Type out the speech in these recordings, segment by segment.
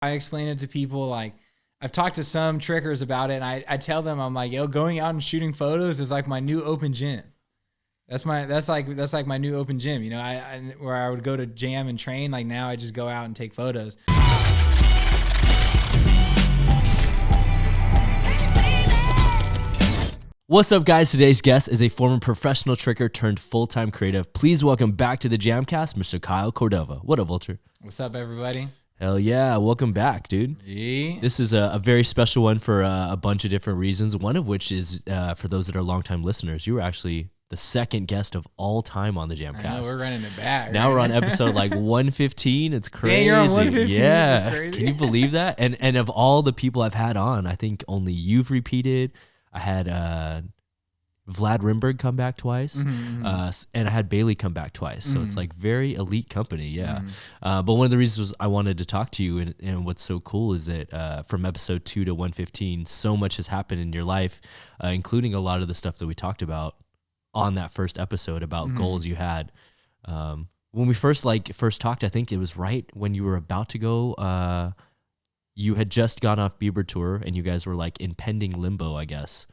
I explain it to people, like I've talked to some trickers about it, and I tell them, I'm like, yo, going out and shooting photos is like my new open gym. That's like my new open gym. You know, where I would go to jam and train. Like now I just go out and take photos. What's up, guys? Today's guest is a former professional tricker turned full-time creative. Please welcome back to the JAMCast, Mr. Kyle Cordova. What up, Vulture? What's up, everybody? Hell yeah. Welcome back, dude. Yeah. This is a very special one for a bunch of different reasons, one of which is for those that are longtime listeners. You were actually the second guest of all time on the JAMCast. I know, we're running it back. Now we're on episode like 115. It's crazy. Yeah, you're on 115. Yeah. That's crazy. Can you believe that? And of all the people I've had on, I think only you've repeated. I had Vlad Rimberg come back twice, and I had Bailey come back twice. So it's like very elite company, yeah. But one of the reasons I wanted to talk to you, and what's so cool is that from episode 2 to 115, so much has happened in your life, including a lot of the stuff that we talked about on that first episode about goals you had. When we first talked, I think it was right when you were about to go. You had just gone off Bieber tour, and you guys were like in pending limbo, I guess,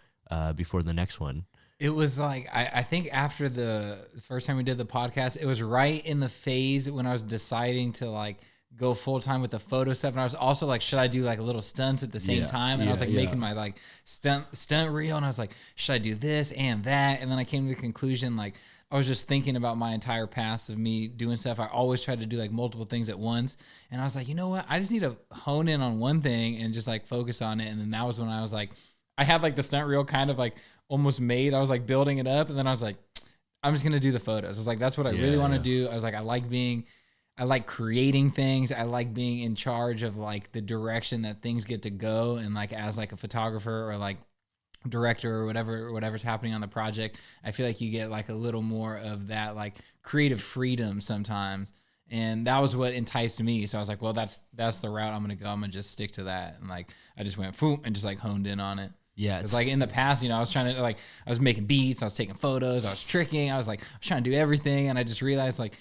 before the next one. It was like, I think after the first time we did the podcast, it was right in the phase when I was deciding to like go full time with the photo stuff. And I was also like, should I do like a little stunts at the same time? And I was like making my like stunt reel. And I was like, should I do this and that? And then I came to the conclusion, like, I was just thinking about my entire past of me doing stuff. I always tried to do like multiple things at once. And I was like, you know what? I just need to hone in on one thing and just like focus on it. And then that was when I was like, I had like the stunt reel kind of like almost made. I was like building it up, and then I was like, I'm just gonna do the photos. I was like, that's what I really want to do. I was like, I like creating things. I like being in charge of like the direction that things get to go. And like as like a photographer or like director or whatever's happening on the project, I feel like you get like a little more of that like creative freedom sometimes. And that was what enticed me. So I was like, well, that's the route I'm gonna go. I'm gonna just stick to that. And like I just went boom and just like honed in on it. Yeah, it's like in the past, you know, I was trying to like, I was making beats, I was taking photos, I was tricking, I was trying to do everything, and I just realized like,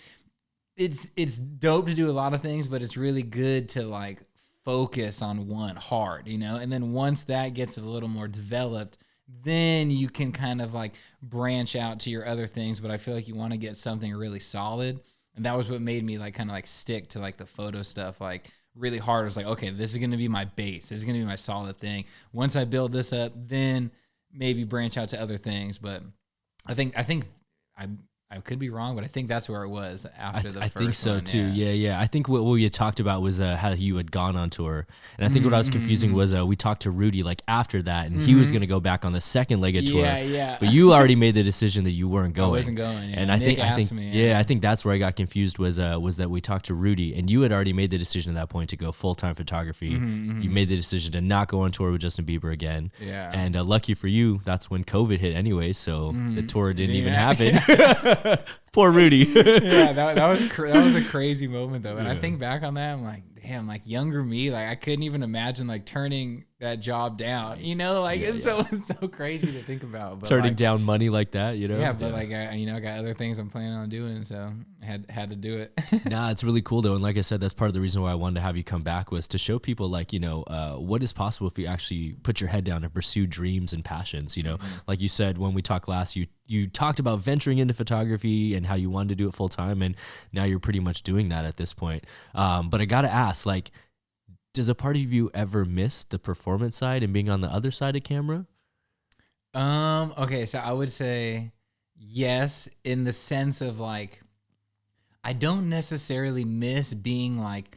it's dope to do a lot of things, but it's really good to like focus on one hard, you know, and then once that gets a little more developed, then you can kind of like branch out to your other things. But I feel like you want to get something really solid, and that was what made me like kind of like stick to like the photo stuff, like really hard. It was like, okay, this is going to be my base. This is going to be my solid thing. Once I build this up, then maybe branch out to other things. But I think I could be wrong, but I think that's where it was after the first one. I think so too. Yeah. I think what we had talked about was how you had gone on tour. And I think what I was confusing was we talked to Rudy like after that, and he was going to go back on the second leg of tour. Yeah. But you already made the decision that you weren't going. I wasn't going. Yeah. And I think I think that's where I got confused was that we talked to Rudy, and you had already made the decision at that point to go full-time photography. You made the decision to not go on tour with Justin Bieber again. Yeah. And lucky for you, that's when COVID hit anyway, so the tour didn't even happen. Poor Rudy. Yeah, that was a crazy moment though. And I think back on that, I'm like, damn, like younger me, like I couldn't even imagine like turning that job down. You know, like it's so crazy to think about. But turning like, down money like that, you know. Yeah, but like I got other things I'm planning on doing, so I had to do it. Nah, it's really cool though, and like I said, that's part of the reason why I wanted to have you come back was to show people like, you know, what is possible if you actually put your head down and pursue dreams and passions. You know, like you said when we talked last, you talked about venturing into photography and how you wanted to do it full time, and now you're pretty much doing that at this point. But I gotta ask, like, does a part of you ever miss the performance side and being on the other side of camera? Okay, so I would say yes, in the sense of like, I don't necessarily miss being like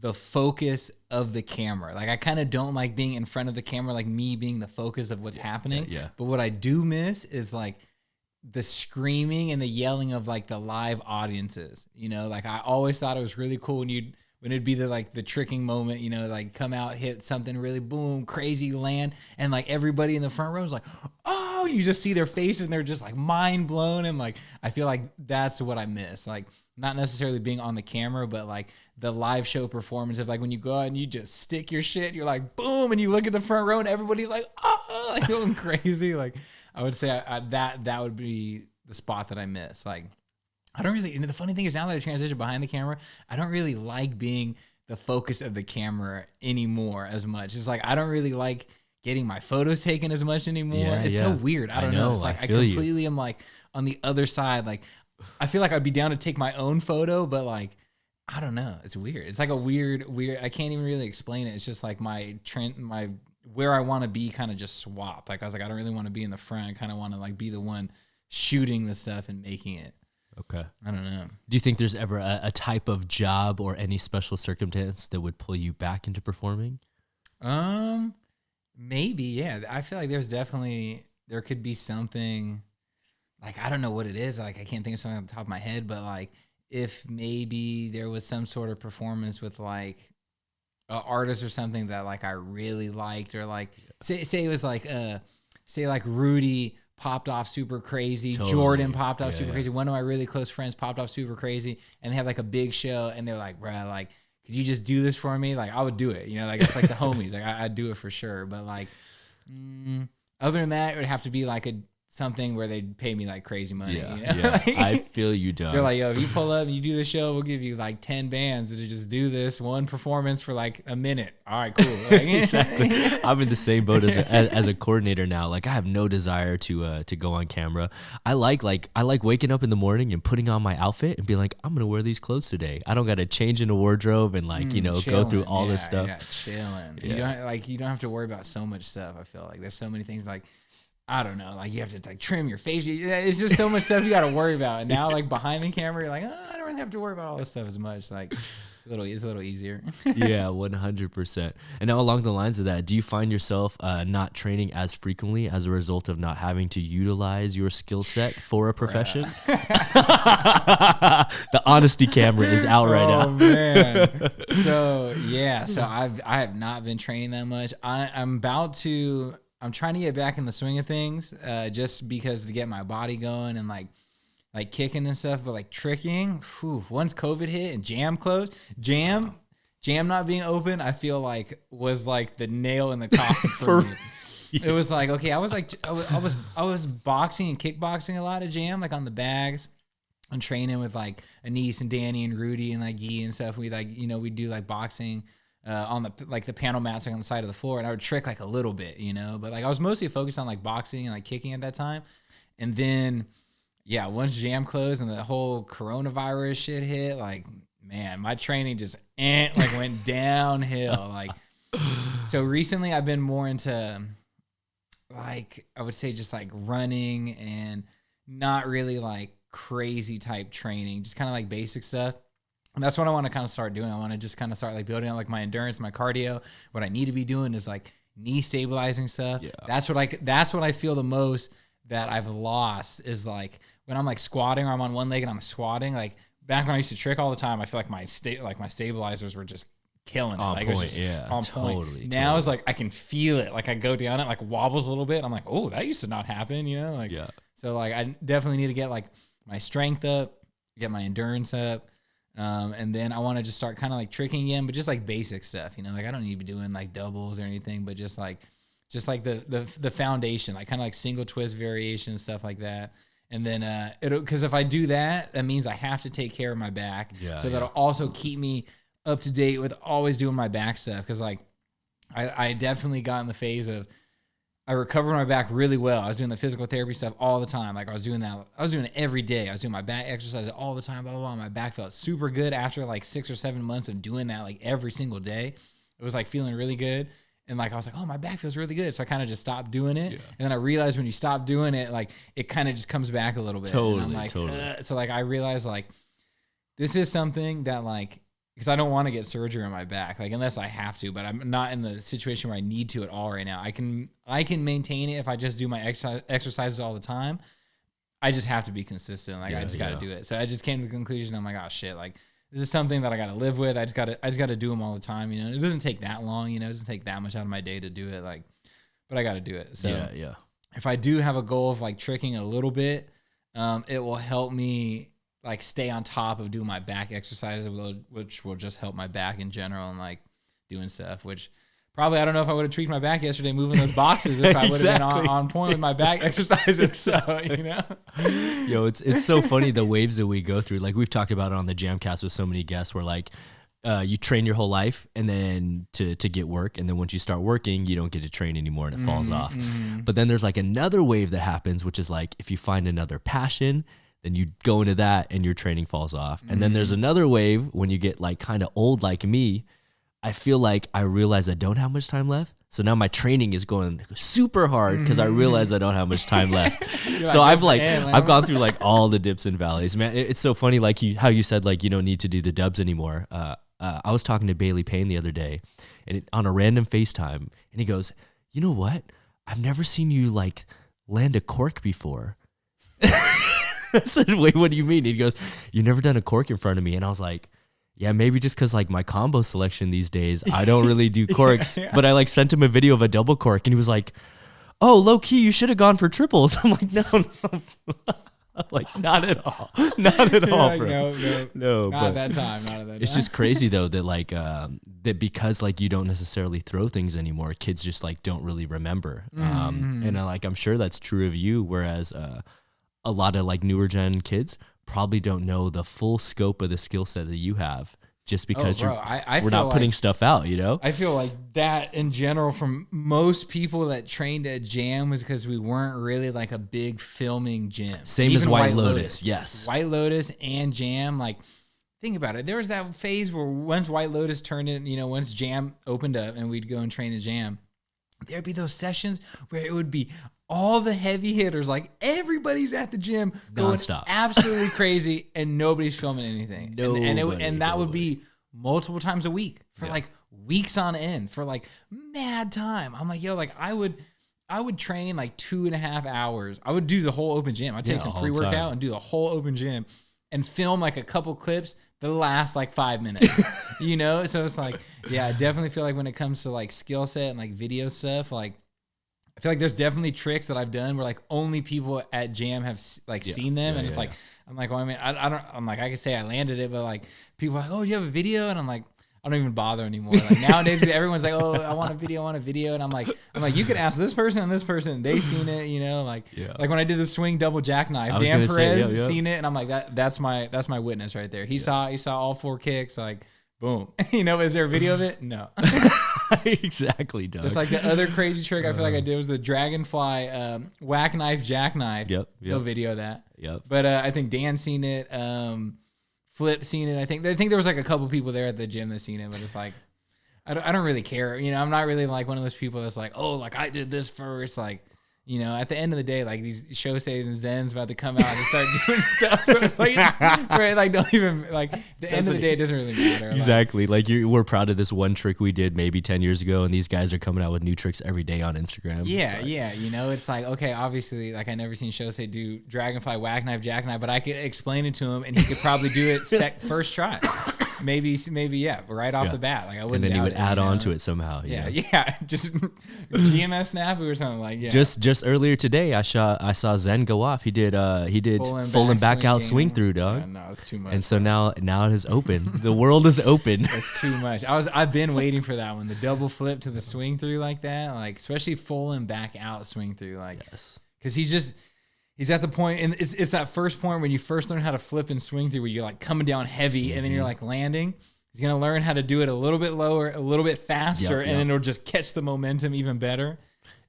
the focus of the camera. Like I kind of don't like being in front of the camera, like me being the focus of what's happening. Yeah. But what I do miss is like the screaming and the yelling of like the live audiences. You know, like I always thought it was really cool when it'd be the tricking moment, you know, like come out, hit something really boom, crazy land, and like everybody in the front row is like, oh, you just see their faces and they're just like mind blown. And like I feel like that's what I miss. Like not necessarily being on the camera, but like the live show performance of like when you go out and you just stick your shit, you're like boom, and you look at the front row and everybody's like, oh, like going crazy. Like I would say that would be the spot that I miss. Like I don't really, and the funny thing is now that I transition behind the camera, I don't really like being the focus of the camera anymore as much. It's like I don't really like getting my photos taken as much anymore. It's so weird. I don't know. It's like I completely am like on the other side. Like I feel like I'd be down to take my own photo, but like I don't know. It's weird. It's like a weird. I can't even really explain it. It's just like my trend, my where I want to be kind of just swap. Like I was like, I don't really want to be in the front. I kind of want to like be the one shooting the stuff and making it. Okay. I don't know. Do you think there's ever a type of job or any special circumstance that would pull you back into performing? Maybe, yeah. I feel like there could be something, like, I don't know what it is. Like, I can't think of something on the top of my head, but like, if maybe there was some sort of performance with like an artist or something that like I really liked, or like, say it was like, say like Rudy popped off super crazy. Totally. Jordan popped off super crazy. One of my really close friends popped off super crazy, and they have like a big show, and they're like, bruh, like, could you just do this for me? Like, I would do it. You know, like, it's like the homies. Like, I'd do it for sure. But like, other than that, it would have to be like something where they'd pay me like crazy money. Yeah, you know? yeah. I feel you, Doug. They're like, yo, if you pull up and you do the show, we'll give you like 10 bands to just do this one performance for like a minute. All right, cool. Like, exactly. I'm in the same boat as a coordinator now. Like, I have no desire to go on camera. I like waking up in the morning and putting on my outfit and being like, I'm gonna wear these clothes today. I don't got to change in a wardrobe and like go through all this stuff. Yeah, chilling. Yeah. You don't have to worry about so much stuff. I feel like there's so many things like, I don't know, like you have to like trim your face. It's just so much stuff you got to worry about. And now like behind the camera, you're like, I don't really have to worry about all this stuff as much. Like it's a little easier. Yeah, 100%. And now along the lines of that, do you find yourself not training as frequently as a result of not having to utilize your skill set for a profession? The honesty camera is out right now. Oh man. So I have not been training that much. I'm trying to get back in the swing of things, just because to get my body going and like kicking and stuff. But like tricking, once COVID hit and Jam closed, Jam not being open, I feel like was like the nail in the coffin for me. It was like, okay, I was boxing and kickboxing a lot at Jam, like on the bags. I'm training with like Anise and Danny and Rudy and like Guy and stuff. We like, we do like boxing. On the panel mats, like on the side of the floor, and I would trick like a little bit, but like I was mostly focused on like boxing and like kicking at that time. And then, once Jam closed and the whole coronavirus shit hit, like, man, my training just went downhill. Like, so recently I've been more into like, I would say just like running and not really like crazy type training, just kind of like basic stuff. And that's what I want to kind of start doing. I want to just kind of start like building out like my endurance, my cardio. What I need to be doing is like knee stabilizing stuff. Yeah. That's what I feel the most that I've lost is like when I'm like squatting or I'm on one leg and I'm squatting. Like back when I used to trick all the time, I feel like my stabilizers were just killing it. On like point, it was just on point. Now totally. it's like I can feel it. Like I go down it, like wobbles a little bit. I'm like, oh, that used to not happen, Like so like I definitely need to get like my strength up, get my endurance up. And then I want to just start kind of like tricking again, but just like basic stuff, like I don't need to be doing like doubles or anything, but just like the foundation, like kind of like single twist variations, stuff like that. And then, cause if I do that, that means I have to take care of my back. So that'll also keep me up to date with always doing my back stuff. Cause like I definitely got in the phase of, I recovered my back really well. I was doing the physical therapy stuff all the time. Like I was doing it every day. I was doing my back exercises all the time, blah, blah, blah. My back felt super good after like 6 or 7 months of doing that like every single day. It was like feeling really good. And like, I was like, oh, my back feels really good. So I kind of just stopped doing it. Yeah. And then I realized when you stop doing it, like it kind of just comes back a little bit. Totally, and I'm like, totally. So like, I realized like, this is something that like, because I don't want to get surgery on my back, like unless I have to, but I'm not in the situation where I need to at all right now. I can maintain it if I just do my exercises all the time. I just have to be consistent. Like I just got to do it. So I just came to the conclusion. I'm like, oh shit, like this is something that I got to live with. I just got to do them all the time. It doesn't take that long. It doesn't take that much out of my day to do it. Like, but I got to do it. So if I do have a goal of like tricking a little bit, it will help me like stay on top of doing my back exercises, which will just help my back in general and like doing stuff, which probably, I don't know if I would have tweaked my back yesterday moving those boxes if I would have been on point with my back exercises. So, Yo, it's so funny the waves that we go through. Like we've talked about it on the JAMCast with so many guests where like you train your whole life and then to get work. And then once you start working, you don't get to train anymore and it falls off. But then there's like another wave that happens, which is like, if you find another passion, then you go into that and your training falls off. And then there's another wave when you get like kind of old like me. I feel like I realize I don't have much time left. So now my training is going super hard because I realize I don't have much time left. So I've gone through like all the dips and valleys, man. It's so funny, like how you said, like, you don't need to do the dubs anymore. I was talking to Bailey Payne the other day and on a random FaceTime, and he goes, you know what? I've never seen you like land a cork before. I said, wait, what do you mean? He goes, you've never done a cork in front of me. And I was like, yeah, maybe just because like my combo selection these days, I don't really do corks. But I like sent him a video of a double cork and he was like, oh, low key, you should have gone for triples. I'm like, no. I'm like, not at all. Not at all, like, bro. No. Not at that time. Not at that it's time. just crazy though that like that because like you don't necessarily throw things anymore, kids just like don't really remember. And like I'm sure that's true of you, whereas a lot of like newer gen kids probably don't know the full scope of the skill set that you have just because we're not putting stuff out, you know? I feel like that in general from most people that trained at JAM was because we weren't really like a big filming gym. Same as White Lotus. Yes. White Lotus and JAM, like think about it. There was that phase where once White Lotus turned in, once JAM opened up and we'd go and train at JAM, there'd be those sessions where it would be all the heavy hitters, like everybody's at the gym going nonstop, absolutely crazy, and nobody's filming anything. And that would be multiple times a week for like weeks on end for like mad time. I'm like, yo, like I would train like 2.5 hours. I would do the whole open gym. I'd take some pre-workout and do the whole open gym and film like a couple clips that last like 5 minutes, So it's like, yeah, I definitely feel like when it comes to like skill set and like video stuff, like I feel like there's definitely tricks that I've done where like only people at JAM have like seen them. And it's like, I'm like, well, I mean, I'm like, I could say I landed it, but like people are like, oh, you have a video? And I'm like, I don't even bother anymore. Like nowadays everyone's like, oh, I want a video. And I'm like, you could ask this person and this person, they seen it, like when I did the swing double jackknife, Dan Perez seen it. And I'm like, that's my witness right there. He saw all 4 kicks, like boom. Is there a video of it? No. Exactly, Doug. It's like the other crazy trick I feel like I did was the dragonfly whack knife jackknife. Yep. No video of that. Yep. But I think Dan seen it. Flip seen it. I think there was like a couple people there at the gym that seen it, but it's like I don't really care. I'm not really like one of those people that's like, oh, like I did this first. Like, at the end of the day, like these Shoseis and Zen's about to come out and start doing stuff. So it's like, right, like don't even like the end of the day, it doesn't really matter. Exactly. Like we're proud of this one trick we did maybe 10 years ago, and these guys are coming out with new tricks every day on Instagram. Yeah, it's like, okay, obviously, like I never seen Shosei do dragonfly whack knife jackknife, but I could explain it to him, and he could probably do it first try. Maybe, yeah, right off the bat. Like I wouldn't. And then he would add on to it somehow. Just GMS snafu or something like. Yeah. Just earlier today, I saw Zen go off. He did full and back out swing through, dog. Yeah, no, it's too much. And so now it is open. The world is open. It's too much. I've been waiting for that one. The double flip to the swing through like that, like especially full and back out swing through, like because he's at the point, and it's that first point when you first learn how to flip and swing through, where you're like coming down heavy, and then you're like landing. He's gonna learn how to do it a little bit lower, a little bit faster, and then it'll just catch the momentum even better.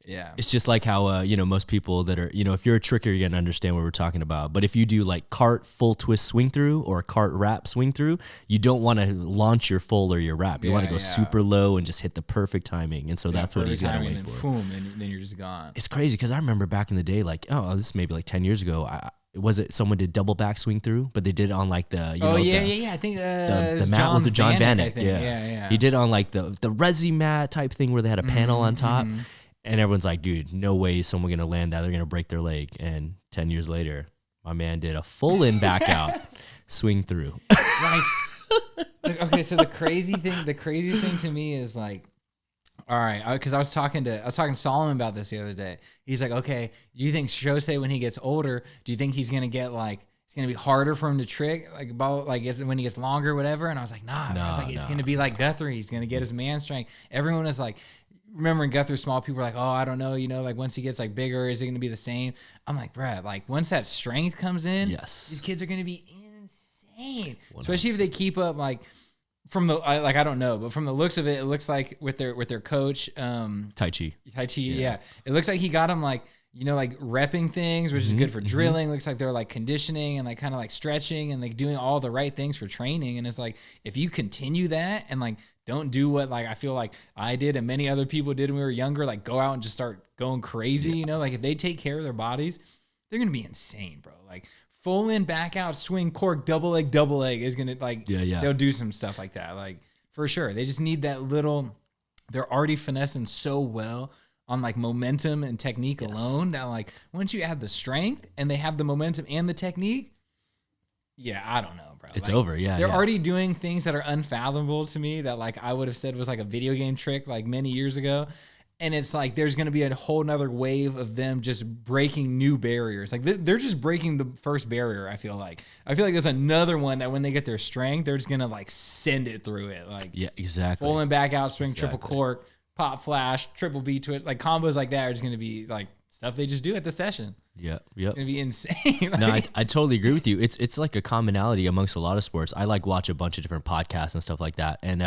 Yeah, it's just like how most people that are if you're a tricker, you're gonna understand what we're talking about. But if you do like cart full twist swing through or cart wrap swing through, you don't want to launch your full or your wrap. You want to go super low and just hit the perfect timing. And so that's what he's got to wait for. Boom, and then you're just gone. It's crazy because I remember back in the day, like this is maybe like 10 years ago. Was it someone did double back swing through, but they did it on like the I think the mat was a John Vanek. Yeah. He did it on like the resi mat type thing where they had a panel on top. And everyone's like, dude, no way someone's going to land that. They're going to break their leg. And 10 years later, my man did a full in back out swing through. Okay, so the craziest thing to me is like, all right, because I was talking to Solomon about this the other day. He's like, okay, do you think Shosei when he gets older, do you think he's going to get like, it's going to be harder for him to trick like when he gets longer or whatever? And I was like, nah. I was like, it's going to be like Guthrie. He's going to get his man strength. Everyone is like, remembering Guthrie small, people were like, oh, I don't know, like once he gets like bigger, is it going to be the same? I'm like, bruh, like once that strength comes in, these kids are going to be insane. 100. Especially if they keep up like I don't know, but from the looks of it, it looks like with their coach, Tai Chi. Yeah. It looks like he got him like, like repping things, which is good for drilling. Looks like they're like conditioning and like kind of like stretching and like doing all the right things for training. And it's like, if you continue that and like don't do what like I feel like I did and many other people did when we were younger, like go out and just start going crazy, like if they take care of their bodies, they're gonna be insane, bro. Like full in, back out, swing, cork, double leg is gonna like they'll do some stuff like that, like for sure. They just need that little. They're already finessing so well on like momentum and technique alone that like once you add the strength and they have the momentum and the technique, I don't know, bro. It's like, over. They're already doing things that are unfathomable to me that like I would have said was like a video game trick like many years ago. And it's like there's going to be a whole nother wave of them just breaking new barriers. Like they're just breaking the first barrier, I feel like. There's another one that when they get their strength, they're just going to like send it through it. Like exactly. Full and back out, swing, triple cork, pop flash, triple B twist. Like combos like that are just going to be like stuff they just do at the session. Yep. It's going to be insane. No, I totally agree with you. It's like a commonality amongst a lot of sports. I like watch a bunch of different podcasts and stuff like that. And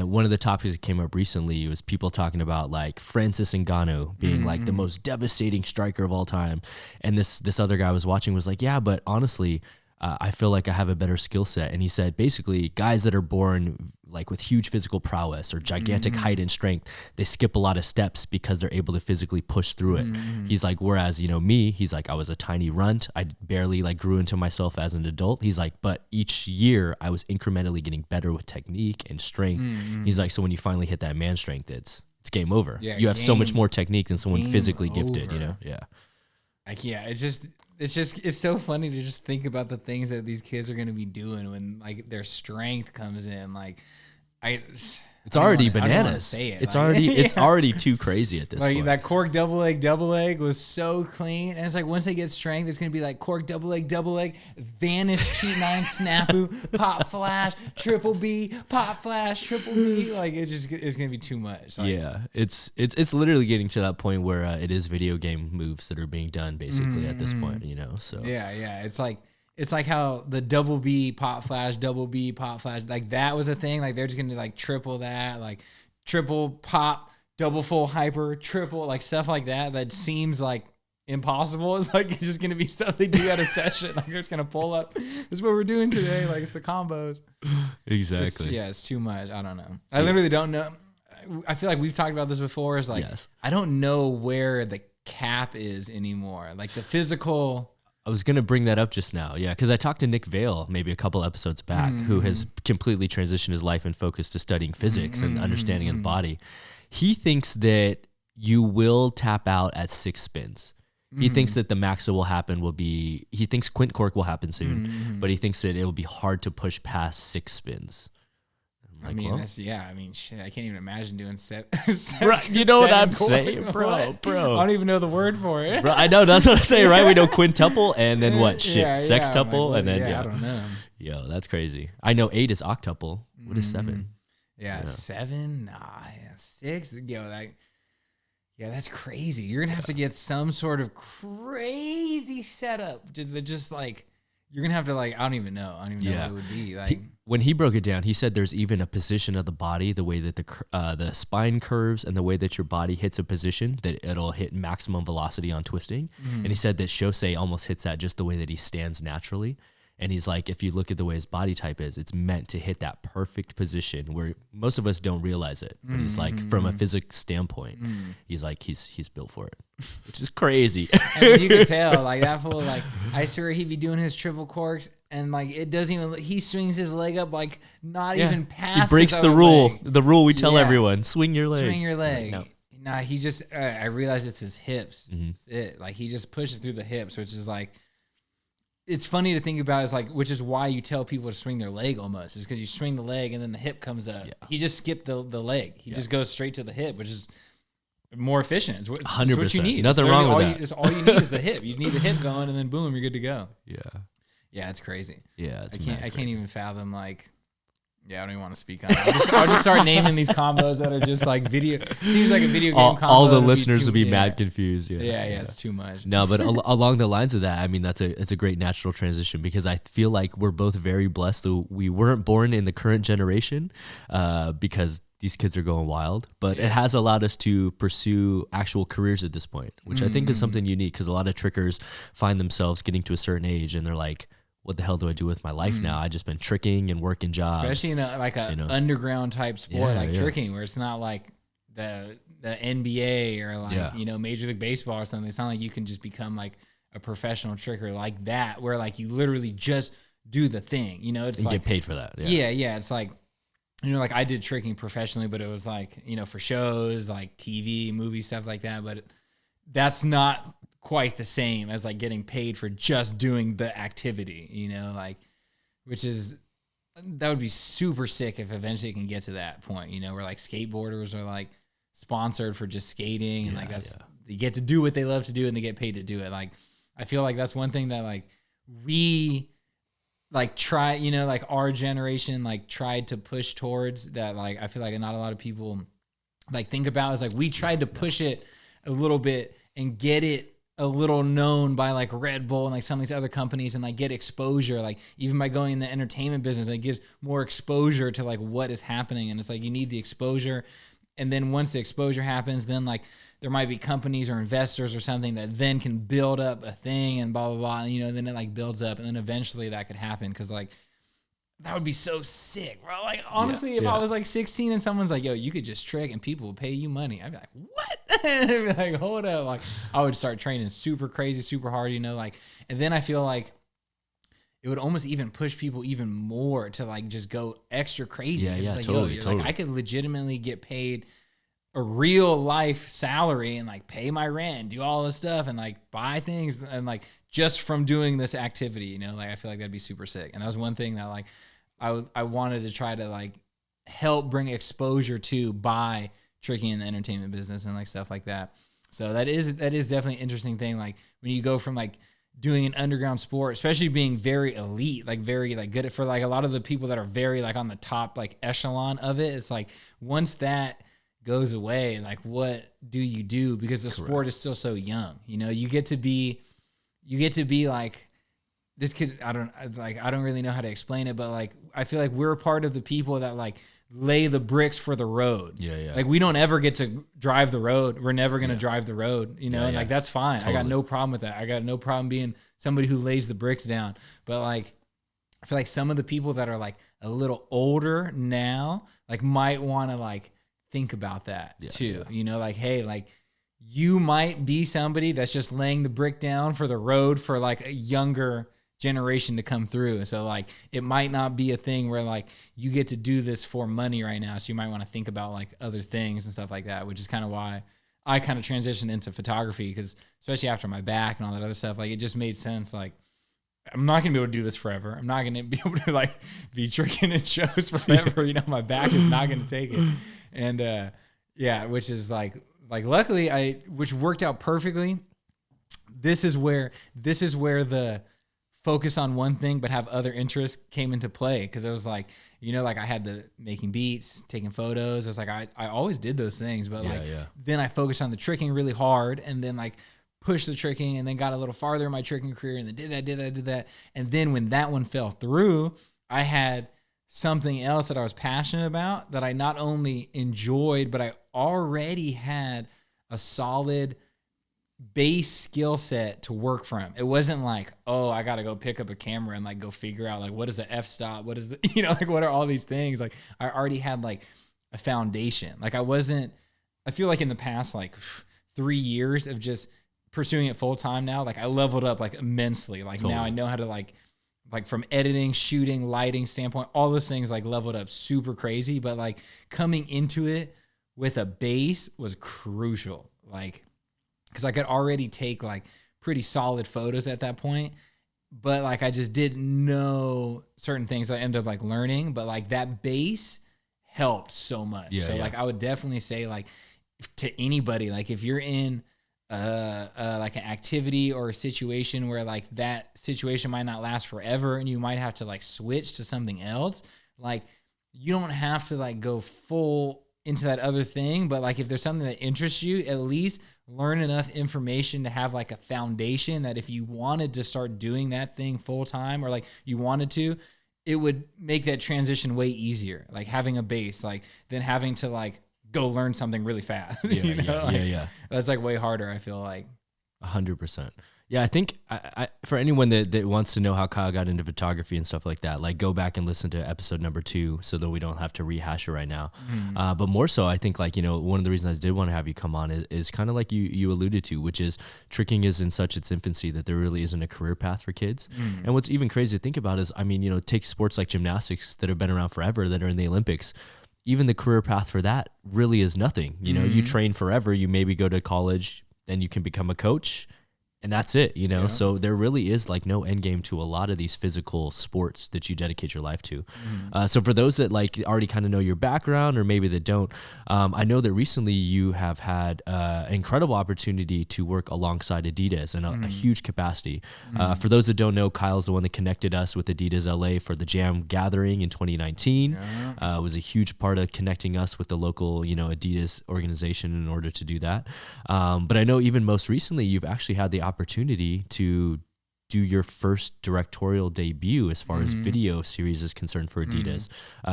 one of the topics that came up recently was people talking about like Francis Ngannou being like the most devastating striker of all time. And this other guy I was watching was like, yeah, but honestly, I feel like I have a better skill set. And he said, basically, guys that are born like with huge physical prowess or gigantic height and strength, they skip a lot of steps because they're able to physically push through it. He's like, whereas, me, he's like, I was a tiny runt. I barely like grew into myself as an adult. He's like, but each year I was incrementally getting better with technique and strength. He's like, so when you finally hit that man strength, it's game over. You have so much more technique than someone physically gifted, Yeah. Like, it's so funny to just think about the things that these kids are going to be doing when like their strength comes in. Like it's already bananas. It's already too crazy at this point. That cork double leg was so clean. And it's like once they get strength, it's going to be like cork double leg, vanish, cheat 9, snapu, pop flash, triple B, pop flash, triple B. Like it's going to be too much. Like, it's literally getting to that point where it is video game moves that are being done basically at this point, so. Yeah. It's like how the double B pop flash, like that was a thing. Like they're just gonna like triple that, like triple pop, double full hyper, triple, like stuff like that. That seems like impossible. It's like it's just gonna be stuff they do at a session. Like they're just gonna pull up. This is what we're doing today. Like it's the combos. Exactly. It's too much. I don't know. I literally don't know. I feel like we've talked about this before. It's like I don't know where the cap is anymore. Like the physical. I was going to bring that up just now. Yeah. Cause I talked to Nick Vale maybe a couple episodes back who has completely transitioned his life and focused to studying physics and understanding of the body. He thinks that you will tap out at 6 spins. He thinks that the max that will happen he thinks quint cork will happen soon, but he thinks that it will be hard to push past 6 spins. Like, shit, I can't even imagine doing seven. You know what I'm saying, bro? I don't even know the word for it. Bro, I know, that's what I'm saying, right? We know quintuple and then what? Sextuple and then, I don't know. Yo, that's crazy. I know 8 is octuple. What is 7? Yeah, 7? Nah, 6? That's crazy. You're going to have to get some sort of crazy setup. Just like, you're going to have to like, I don't even know what it would be. Like, when he broke it down, he said there's even a position of the body, the way that the spine curves and the way that your body hits a position that it'll hit maximum velocity on twisting. And he said that Shosei almost hits that just the way that he stands naturally. And he's like, if you look at the way his body type is, it's meant to hit that perfect position where most of us don't realize it. But he's like, from a physics standpoint, he's like, he's built for it, which is crazy. I mean, you can tell, like that fool, like I swear he'd be doing his triple corks and like it doesn't even, he swings his leg up like not even past. He breaks the rule. Leg. The rule we tell everyone, swing your leg. Swing your leg. Like, no. Nah, he just, I realize it's his hips. That's it. Like he just pushes through the hips, which is like, it's funny to think about. Is like, which is why you tell people to swing their leg almost, is because you swing the leg and then the hip comes up. Yeah. He just skipped the leg. He just goes straight to the hip, which is more efficient. It's 100%. what you need. Nothing wrong with that. It's all you need is the hip. You need the hip going, and then boom, you're good to go. Yeah, it's crazy. Yeah, I can't even fathom like Yeah, I don't even want to speak on it. I'll just start naming these combos that are just like video. Seems like a video game combo. All the listeners will be mad confused. Yeah, it's too much. No, but along the lines of that, I mean, it's a great natural transition because I feel like we're both very blessed that we weren't born in the current generation because these kids are going wild. But it has allowed us to pursue actual careers at this point, which I think is something unique because a lot of trickers find themselves getting to a certain age and they're like, what the hell do I do with my life now? I just been tricking and working jobs. Especially in an underground type sport tricking, where it's not like the NBA or like Major League Baseball or something. It's not like you can just become like a professional tricker like that, where like you literally just do the thing. It's and like get paid for that. Yeah. It's like like I did tricking professionally, but it was like for shows like TV, movie stuff like that. But that's not quite the same as like getting paid for just doing the activity, which is, that would be super sick if eventually it can get to that point, where like skateboarders are like sponsored for just skating and they get to do what they love to do and they get paid to do it. Like, I feel like that's one thing that like we like try, like our generation like tried to push towards that. Like, I feel like not a lot of people like think about is like we tried to push it a little bit and get it a little known by like Red Bull and like some of these other companies and like get exposure, like even by going in the entertainment business, it gives more exposure to like what is happening. And it's like, you need the exposure. And then once the exposure happens, then like there might be companies or investors or something that then can build up a thing and blah, blah, blah. And, then it like builds up and then eventually that could happen. Cause like, that would be so sick, bro. Like, honestly, if I was like 16 and someone's like, yo, you could just trick and people will pay you money, I'd be like, what? I'd be like, hold up. Like, I would start training super crazy, super hard, like, and then I feel like it would almost even push people even more to like just go extra crazy. It's like, totally. Like, I could legitimately get paid a real life salary and like pay my rent, do all this stuff and like buy things and like just from doing this activity, like I feel like that'd be super sick. And that was one thing that like I wanted to try to like help bring exposure to by tricking in the entertainment business and like stuff like that. So that is definitely an interesting thing. Like when you go from like doing an underground sport, especially being very elite, like very like good at, for like a lot of the people that are very like on the top like echelon of it, it's like once that goes away, like what do you do? Because the sport is still so young. You get to be like, this kid, I don't really know how to explain it, but like I feel like we're a part of the people that like lay the bricks for the road. Yeah. Like we don't ever get to drive the road. We're never gonna drive the road, and like that's fine. Totally. I got no problem with that. I got no problem being somebody who lays the bricks down. But like I feel like some of the people that are like a little older now, like might want to like think about that too. Like, hey, like you might be somebody that's just laying the brick down for the road for like a younger generation to come through. So like it might not be a thing where like you get to do this for money right now. So you might want to think about like other things and stuff like that, which is kind of why I kind of transitioned into photography, because especially after my back and all that other stuff, like it just made sense. Like I'm not gonna be able to do this forever. I'm not gonna be able to like be tricking in shows forever. My back is not gonna take it. And which is like luckily which worked out perfectly. This is where the focus on one thing but have other interests came into play, because it was like, like I had the making beats, taking photos. I was like, I always did those things, but then I focused on the tricking really hard, and then like pushed the tricking, and then got a little farther in my tricking career, and then did that. And then when that one fell through, I had something else that I was passionate about that I not only enjoyed, but I already had a solid base skill set to work from. It wasn't like, oh, I got to go pick up a camera and like go figure out like what is the f-stop, what is the, like what are all these things. Like I already had like a foundation. Like I feel like in the past like 3 years of just pursuing it full time now, like I leveled up like immensely. Like totally. Now I know how to like from editing, shooting, lighting standpoint, all those things like leveled up super crazy. But like coming into it with a base was crucial. Like, because I could already take like pretty solid photos at that point, but like I just didn't know certain things that I ended up like learning. But like that base helped so much. Like I would definitely say like to anybody, like if you're in like an activity or a situation where like that situation might not last forever and you might have to like switch to something else, like you don't have to like go full into that other thing, but like if there's something that interests you, at least learn enough information to have like a foundation that if you wanted to start doing that thing full time, or like you wanted to, it would make that transition way easier. Like having a base, like than having to like go learn something really fast. Yeah. That's like way harder, I feel like. 100%. Yeah, I think I for anyone that wants to know how Kyle got into photography and stuff like that, like go back and listen to episode number 2 so that we don't have to rehash it right now. But more so, I think like, one of the reasons I did want to have you come on is kind of like you alluded to, which is tricking is in such its infancy that there really isn't a career path for kids. And what's even crazy to think about is, I mean, take sports like gymnastics that have been around forever, that are in the Olympics. Even the career path for that really is nothing. You train forever, you maybe go to college, then you can become a coach, and that's it, Yeah. So there really is like no end game to a lot of these physical sports that you dedicate your life to. So for those that like already kind of know your background, or maybe that don't, I know that recently you have had an incredible opportunity to work alongside Adidas in a huge capacity. For those that don't know, Kyle's the one that connected us with Adidas LA for the Jam gathering in 2019. It was a huge part of connecting us with the local, Adidas organization in order to do that. But I know even most recently, you've actually had the opportunity to do your first directorial debut as far as video series is concerned for Adidas.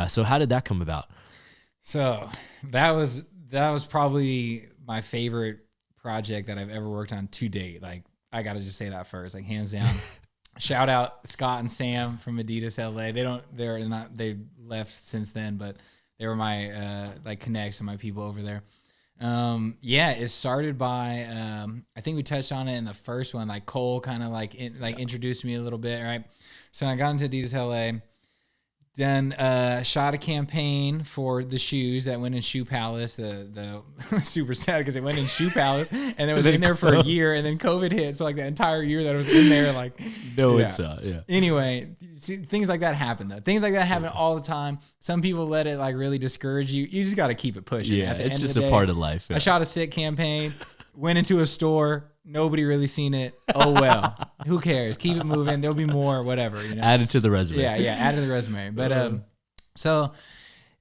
So how did that come about? So that was probably my favorite project that I've ever worked on to date. Like, I got to just say that first, like hands down. Shout out Scott and Sam from Adidas LA. They left since then, but they were my like connects and my people over there. It started by I think we touched on it in the first one. Like Cole kind of introduced me a little bit, right? So I got into Adidas LA, then shot a campaign for the shoes that went in Shoe Palace. The super sad because it went in Shoe Palace and it was in there for a year, and then COVID hit. So like the entire year that it was in there, like yeah. Anyway, things like that happen though. Things like that happen all the time. Some people let it like really discourage you. You just got to keep it pushing. Yeah, it's just a part of life. Yeah. I shot a sick campaign, went into a store. Nobody really seen it. Oh, well, who cares? Keep it moving. There'll be more, whatever. Add it to the resume. Yeah, add it to the resume. But so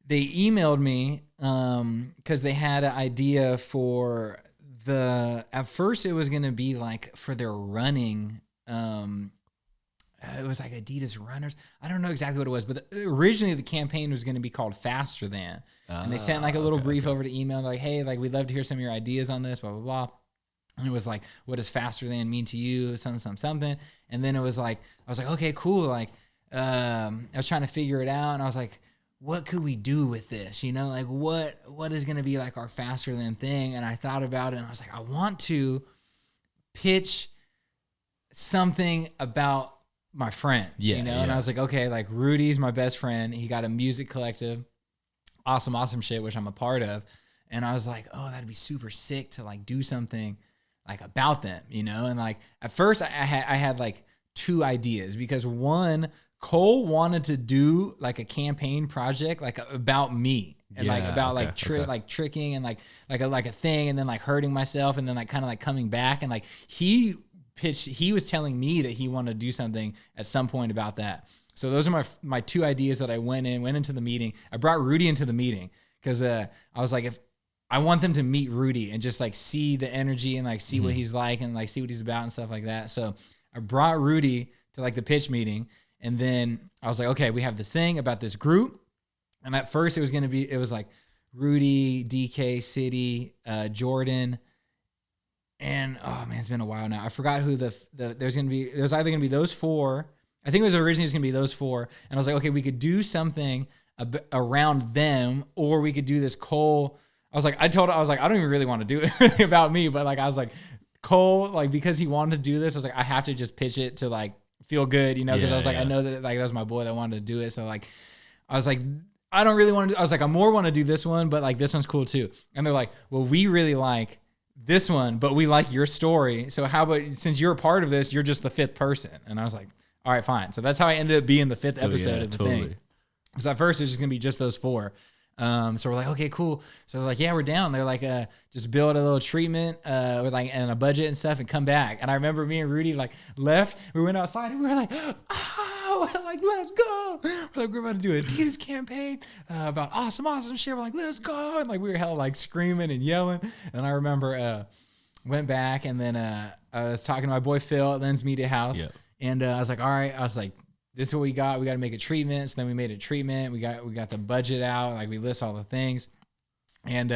they emailed me because they had an idea for at first it was going to be like for their running. It was like Adidas runners. I don't know exactly what it was, but originally the campaign was going to be called Faster Than. And they sent like a little brief over to email. Like, hey, like we'd love to hear some of your ideas on this, blah, blah, blah. And it was like, what does faster than mean to you? Something. And then it was like, I was like, okay, cool. Like, I was trying to figure it out. And I was like, what could we do with this? Like what is going to be like our faster than thing? And I thought about it and I was like, I want to pitch something about my friends, And I was like, okay, like Rudy's my best friend. He got a music collective, awesome shit, which I'm a part of. And I was like, oh, that'd be super sick to like do something like about them, And like at first I had like 2 ideas because one, Cole wanted to do like a campaign project like about me and like about tricking and like a thing and then like hurting myself and then like kind of like coming back, and like he was telling me that he wanted to do something at some point about that. So those are my 2 ideas that I went into the meeting. I brought Rudy into the meeting because I was like, if I want them to meet Rudy and just like see the energy and like see what he's like and like see what he's about and stuff like that. So I brought Rudy to like the pitch meeting, and then I was like, okay, we have this thing about this group. And at first it was like Rudy, DK, City, Jordan, and oh man, it's been a while now. I forgot who there's either gonna be those 4. I think it was originally gonna be those 4. And I was like, okay, we could do something around them, or we could do this Cole. I was like, I don't even really want to do it really about me, but like, I was like, Cole, like, because he wanted to do this, I was like, I have to just pitch it to like feel good, because I was like, I know that like that was my boy that wanted to do it. So like, I was like, I don't really want to do, I was like, I more want to do this one, but like this one's cool too. And they're like, well, we really like this one, but we like your story. So how about, since you're a part of this, you're just the 5th person. And I was like, all right, fine. So that's how I ended up being the 5th episode of the thing. Because at first it was just going to be just those 4. So we're like, okay, cool. So they're like, yeah, we're down. They're like, just build a little treatment, with like, and a budget and stuff and come back. And I remember me and Rudy like left, we went outside and we were like, oh, go. Like, let's go. We're like, we're about to do an Adidas campaign about awesome shit. We're like, let's go. And like, we were hella like screaming and yelling. And I remember went back, and then I was talking to my boy Phil at Lens Media House. Yep. And I was like, all right. I was like, this is what we got. We got to make a treatment. So then we made a treatment. We got the budget out. Like, we list all the things. And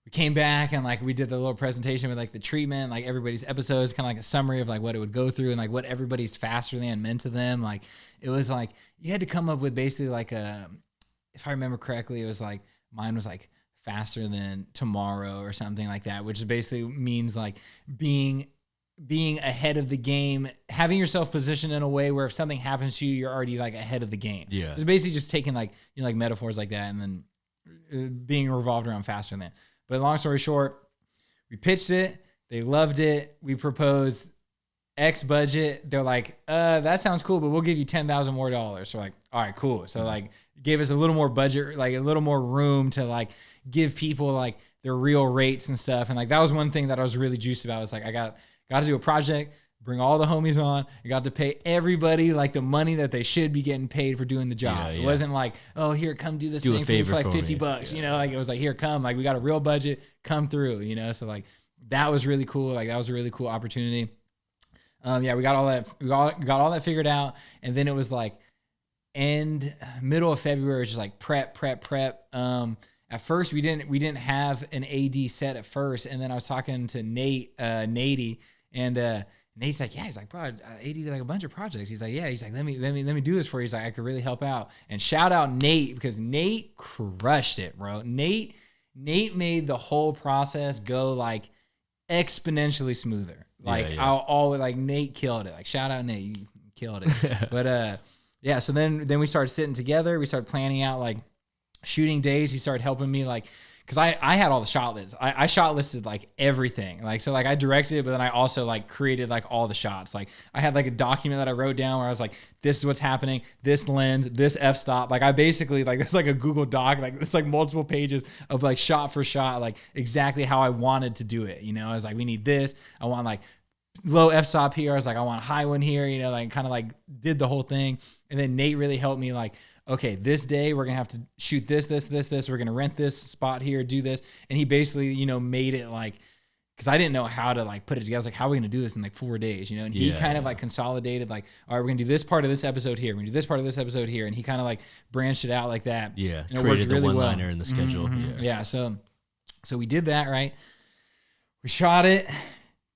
we came back, and like we did the little presentation with like the treatment, like everybody's episodes, kind of like a summary of like what it would go through and like what everybody's faster than meant to them. Like, it was like you had to come up with basically like if I remember correctly, it was like mine was like faster than tomorrow or something like that, which basically means like being ahead of the game, having yourself positioned in a way where if something happens to you, you're already like ahead of the game. Yeah, it's basically just taking like like metaphors like that and then being revolved around faster than that. But long story short, we pitched it. They loved it. We proposed X budget. They're like, that sounds cool, but we'll give you $10,000 more. So like, all right, cool. So like, gave us a little more budget, like a little more room to like give people like their real rates and stuff. And like, that was one thing that I was really juiced about. It's like, I got to do a project, bring all the homies on. I got to pay everybody like the money that they should be getting paid for doing the job. Yeah, yeah. It wasn't like, oh, here, come do this thing for you for like $50. Yeah. Like it was like, here, come. Like, we got a real budget, come through. So like that was really cool. Like that was a really cool opportunity. We got all that. We got all that figured out, and then it was like middle of February, just like prep. At first, we didn't have an AD set at first, and then I was talking to Nate, and Nate's like, yeah, he's like, bro, I AD'd like a bunch of projects. He's like, yeah, he's like, let me do this for you. He's like, I could really help out. And shout out Nate, because Nate crushed it, bro. Nate made the whole process go like exponentially smoother. Like I'll always like Nate killed it. Like shout out Nate, you killed it. But so then we started sitting together. We started planning out like shooting days. He started helping me like, because I had all the shot lists. I shot listed like everything. Like, so like I directed it, but then I also like created like all the shots. Like I had like a document that I wrote down where I was like, this is what's happening, this lens, this f-stop. Like I basically like, it's like a Google Doc. Like it's like multiple pages of like shot for shot, like exactly how I wanted to do it. I was like, we need this. I want like low f-stop here. I was like, I want a high one here, like kind of like did the whole thing. And then Nate really helped me like, okay, this day we're going to have to shoot this. We're going to rent this spot here, do this. And he basically, made it like, because I didn't know how to like put it together. I was like, how are we going to do this in like 4 days? And he kind of like consolidated like, all right, we're going to do this part of this episode here. We're going to do this part of this episode here. And he kind of like branched it out like that. Yeah. And created the really one-liner in the schedule. Mm-hmm. Yeah. So we did that, right? We shot it,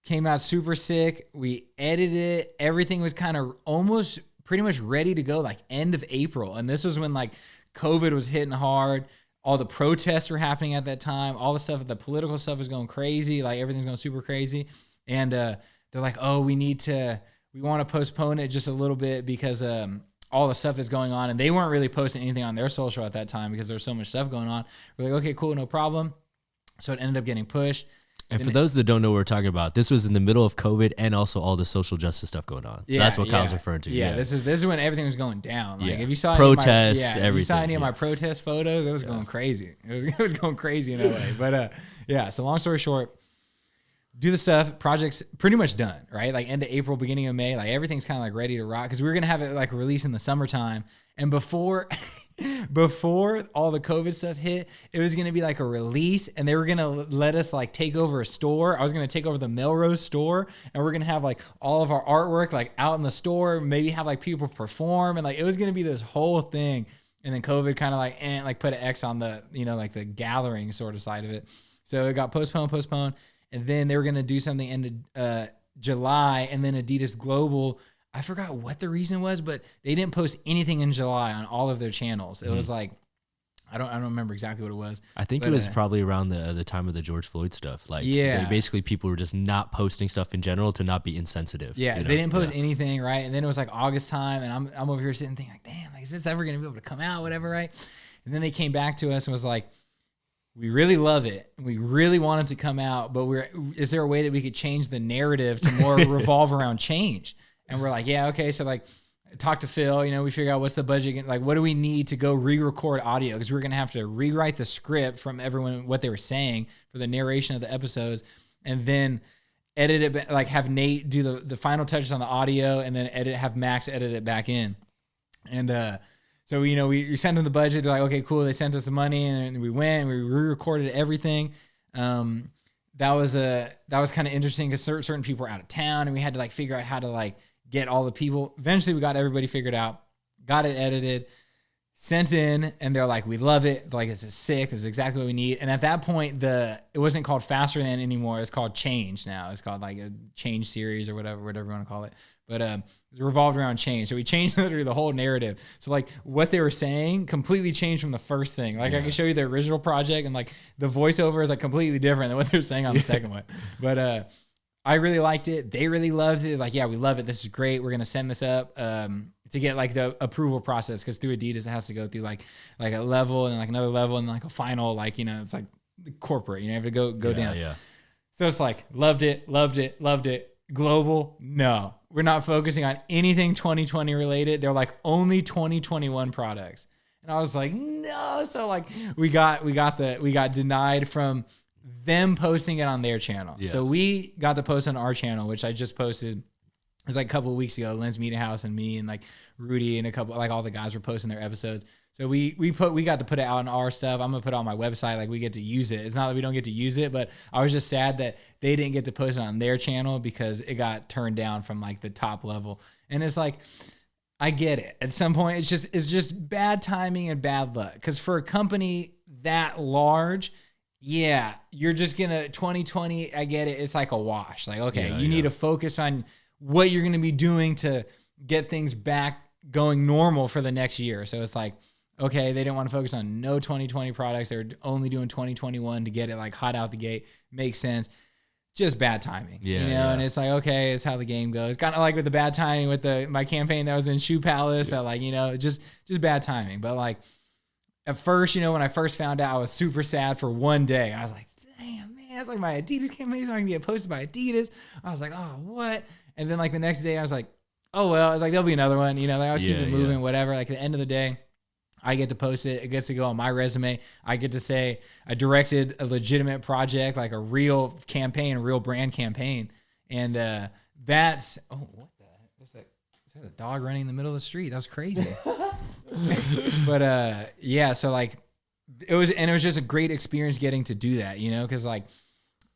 came out super sick. We edited it. Everything was kind of almost pretty much ready to go like end of April. And this was when like COVID was hitting hard. All the protests were happening at that time. All the stuff, the political stuff was going crazy. Like everything's going super crazy. And they're like, oh, we want to postpone it just a little bit because all the stuff that's going on. And they weren't really posting anything on their social at that time because there was so much stuff going on. We're like, okay, cool, no problem. So it ended up getting pushed. And for those that don't know what we're talking about, this was in the middle of COVID and also all the social justice stuff going on. Yeah, that's what Kyle's referring to. Yeah, this is when everything was going down. Like if you saw protests, everything. If you saw any of my protest photos, it was going crazy. It was going crazy in LA. But so long story short, do the stuff. Project's pretty much done, right? Like end of April, beginning of May, like everything's kind of like ready to rock because we were gonna have it like released in the summertime. And before all the COVID stuff hit, it was going to be like a release and they were going to let us like take over a store. I was going to take over the Melrose store and we're going to have like all of our artwork like out in the store, maybe have like people perform. And like, it was going to be this whole thing. And then COVID kind of like put an X on the, like the gathering sort of side of it. So it got postponed. And then they were going to do something in July and then Adidas Global. I forgot what the reason was, but they didn't post anything in July on all of their channels. It was like, I don't remember exactly what it was. I think it was probably around the time of the George Floyd stuff. Like, basically people were just not posting stuff in general to not be insensitive. Yeah, they didn't post anything, right? And then it was like August time, and I'm over here sitting thinking like, damn, like, is this ever going to be able to come out, whatever, right? And then they came back to us and was like, we really love it. We really want it to come out, but is there a way that we could change the narrative to more revolve around change? And we're like, yeah, okay. So like, talk to Phil, we figure out what's the budget. Like, what do we need to go re-record audio? Because we're going to have to rewrite the script from everyone, what they were saying for the narration of the episodes. And then edit it, like have Nate do the final touches on the audio and then have Max edit it back in. And so we sent them the budget. They're like, okay, cool. They sent us the money, and we went and we re-recorded everything. That was kind of interesting because certain people were out of town, and we had to like figure out how to like get all the people. Eventually, we got everybody figured out, got it edited, sent in, and they're like, we love it. Like, this is sick. This is exactly what we need. And at that point, it wasn't called Faster Than anymore. It's called Change now. It's called like a Change series or whatever you want to call it. But it revolved around change. So we changed literally the whole narrative. So like what they were saying completely changed from the first thing. Like I can show you the original project, and like the voiceover is like completely different than what they're saying on the second one. But I really liked it. They really loved it. Like, yeah, we love it. This is great. We're going to send this up to get like the approval process, because through Adidas, it has to go through like a level and like another level and like a final, like, it's like corporate, you have to go down. Yeah. So it's like, loved it. Global, no. We're not focusing on anything 2020 related. They're like only 2021 products. And I was like, no. So like we got denied from them posting it on their channel. Yeah. So we got to post on our channel, which I just posted. It was like a couple of weeks ago. Lynn's Meeting House and me and like Rudy and a couple, like all the guys were posting their episodes. So we got to put it out on our stuff. I'm gonna put it on my website. Like, we get to use it. It's not that we don't get to use it, but I was just sad that they didn't get to post it on their channel because it got turned down from like the top level. And it's like, I get it. At some point, it's just bad timing and bad luck. Because for a company that large, yeah, you're just gonna 2020. I get it. It's like a wash. Like, okay, you need to focus on what you're gonna be doing to get things back going normal for the next year. So it's like, okay, they didn't want to focus on no 2020 products. They were only doing 2021 to get it like hot out the gate. Makes sense. Just bad timing, And it's like, okay, it's how the game goes. Kind of like with the bad timing with my campaign that was in Shoe Palace. So like, just bad timing. But like at first, when I first found out, I was super sad for one day. I was like, damn, man, it's like my Adidas campaign is not gonna get posted by Adidas. I was like, oh, what? And then like the next day, I was like, oh well. It's like, there'll be another one. Like, I'll keep it moving, whatever. Like at the end of the day, I get to post it. It gets to go on my resume. I get to say I directed a legitimate project, like a real campaign, a real brand campaign. And that's, oh, what the heck? Is that a dog running in the middle of the street? That was crazy. But yeah, so like it was just a great experience getting to do that, because like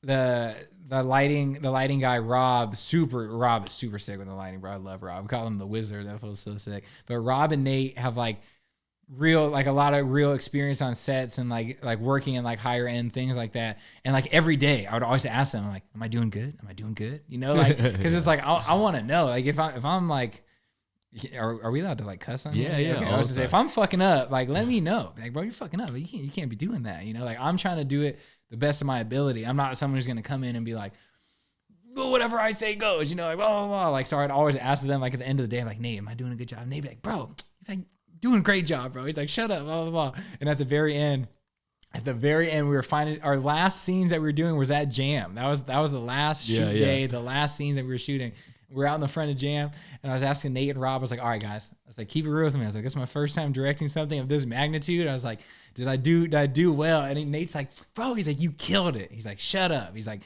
the lighting guy, Rob is super sick with the lighting, bro. I love Rob. We call him the wizard. That feels so sick. But Rob and Nate have like a lot of real experience on sets and like working in like higher end things like that. And like every day I would always ask them like, am I doing good? Like, cause it's like, I want to know, like if I'm like, are we allowed to like cuss on? Yeah. Okay. I was gonna say, if I'm fucking up, like, let me know. Like, bro, you're fucking up. You can't be doing that. Like I'm trying to do it the best of my ability. I'm not someone who's going to come in and be like, well, whatever I say goes, like, blah, blah, blah. Like, so I'd always ask them, like, at the end of the day, I'm like, Nate, am I doing a good job? And they'd be like, bro, you're like doing a great job, bro. He's like, shut up, blah, blah, blah. And at the very end, we were finding our last scenes that we were doing was at Jam. That was the last shoot day, the last scenes that we were shooting. We're out in the front of Jam, and I was asking Nate and Rob, I was like, all right, guys. I was like, keep it real with me. I was like, this is my first time directing something of this magnitude. I was like, did I do well? And Nate's like, bro, he's like, you killed it. He's like, shut up. He's like,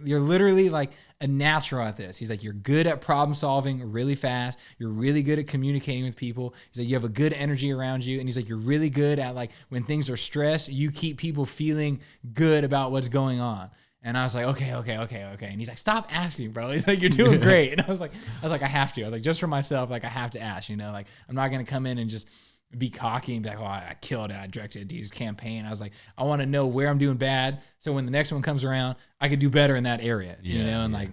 you're literally like a natural at this. He's like, you're good at problem solving really fast. You're really good at communicating with people. He's like, you have a good energy around you. And he's like, you're really good at like, when things are stressed, you keep people feeling good about what's going on. And I was like, okay. And he's like, stop asking, bro. He's like, you're doing great. And I was like, I have to. I was like, just for myself, like I have to ask, like I'm not going to come in and just be cocky and be like, oh, I killed it. I directed Adidas campaign. I was like, I want to know where I'm doing bad. So when the next one comes around, I could do better in that area, And like,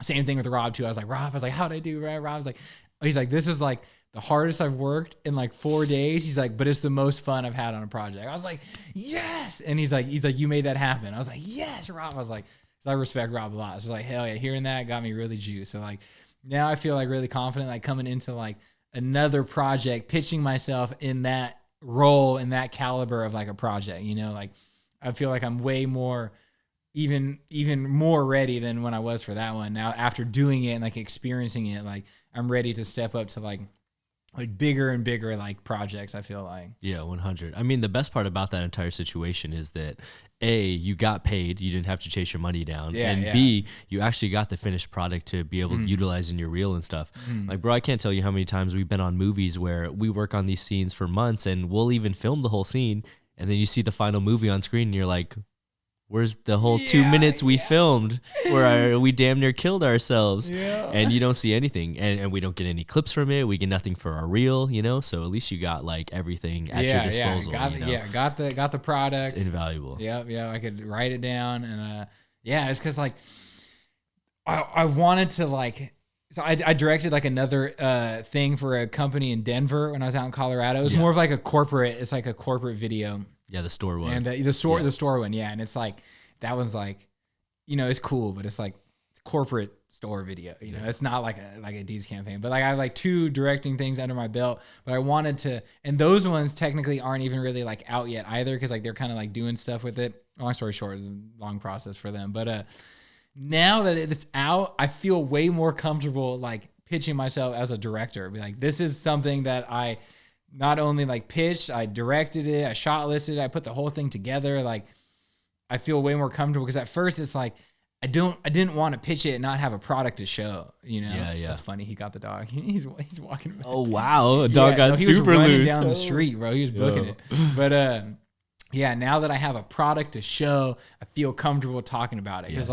same thing with Rob too. I was like, how'd I do? Right? Rob's like, he's like, this was like the hardest I've worked in like 4 days. He's like, but it's the most fun I've had on a project. I was like, yes. And he's like, you made that happen. I was like, yes, Rob. I was like, so I respect Rob a lot. So like, hell yeah, hearing that got me really juiced. So like, now I feel like really confident, like coming into like another project, pitching myself in that role, in that caliber of like a project, like I feel like I'm way more, even more ready than when I was for that one. Now, after doing it and like experiencing it, like I'm ready to step up to like like bigger and bigger like projects, I feel like. Yeah, 100. I mean, the best part about that entire situation is that A, you got paid, you didn't have to chase your money down, and B, you actually got the finished product to be able to utilize in your reel and stuff. Like, bro, I can't tell you how many times we've been on movies where we work on these scenes for months and we'll even film the whole scene, and then you see the final movie on screen and you're like, where's the whole 2 minutes we filmed where we damn near killed ourselves? And you don't see anything, and we don't get any clips from it. We get nothing for our reel, you know? So at least you got like everything at your disposal. Got the product. It's invaluable. Yeah, I could write it down, and it's because like I wanted to like. So I directed like another thing for a company in Denver when I was out in Colorado. It was more of like a corporate. It's like a corporate video. Yeah, the store one. And the store one, yeah. And it's like, that one's like, you know, it's cool, but it's like corporate store video. You know, it's not like a Adidas campaign. But like I have like 2 directing things under my belt. But I wanted to, and those ones technically aren't even really like out yet either, because like they're kind of like doing stuff with it. Long story short, it's a long process for them. But now that it's out, I feel way more comfortable like pitching myself as a director. Be like, this is something that I not only like pitched, I directed it, I shot listed it, I put the whole thing together. Like, I feel way more comfortable, because at first it's like, I didn't want to pitch it and not have a product to show, you know? Yeah. That's funny. He got the dog. He's walking back. Oh, wow. A dog got super loose. He was running down the street, bro. He was booking it. But, now that I have a product to show, I feel comfortable talking about it. Because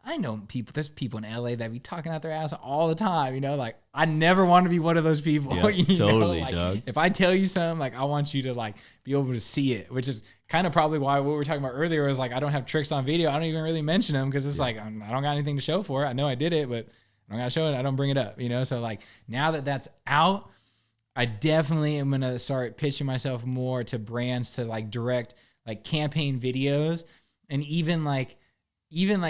I know there's people in LA that be talking out their ass all the time, you know, like I never want to be one of those people. You totally, know? Like, dog. if I tell you something, like I want you to like be able to see it, which is kind of probably why what we were talking about earlier was like, I don't have tricks on video. I don't even really mention them, because it's like, I don't got anything to show for it. I know I did it, but I don't got to show it. I don't bring it up, you know? So like now that that's out, I definitely am going to start pitching myself more to brands to like direct like campaign videos, and even like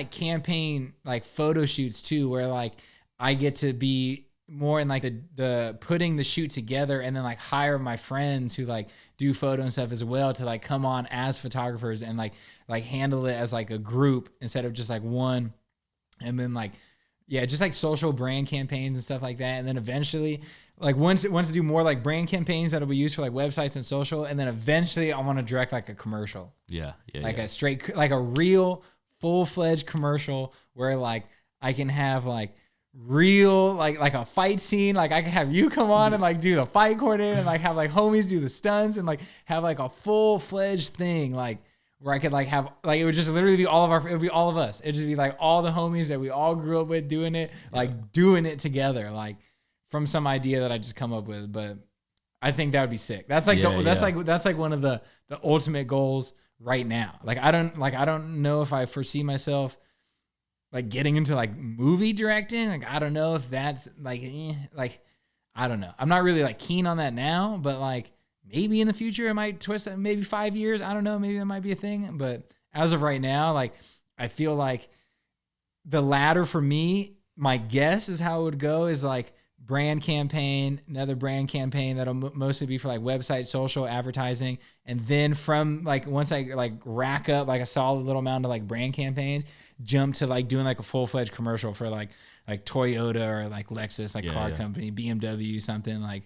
campaign like photo shoots too, where like I get to be more in like the putting the shoot together, and then like hire my friends who like do photo and stuff as well to like come on as photographers and like handle it as like a group instead of just like one. And then like, just like social brand campaigns and stuff like that. And then eventually like once to do more like brand campaigns that'll be used for like websites and social. And then eventually I want to direct like a commercial. A straight, like a real full-fledged commercial where like I can have like real like a fight scene, like I can have you come on and like do the fight coordinator, and like have like homies do the stunts, and like have like a full-fledged thing like where I could like have like, it would just literally be it would be all of us. It'd just be like all the homies that we all grew up with doing it, like doing it together, like from some idea that I just come up with. But I think that would be sick. That's like that's like one of the ultimate goals right now. Like I don't know if I foresee myself like getting into like movie directing. Like I don't know if that's like I don't know. I'm not really like keen on that now, but like maybe in the future it might twist. Maybe 5 years. I don't know. Maybe that might be a thing. But as of right now, like I feel like the latter for me, my guess is how it would go is like brand campaign, another brand campaign that'll mostly be for like website, social, advertising. And then from like, once I like rack up like a solid little amount of like brand campaigns, jump to like doing like a full-fledged commercial for like Toyota or like Lexus, like car company, BMW, something like,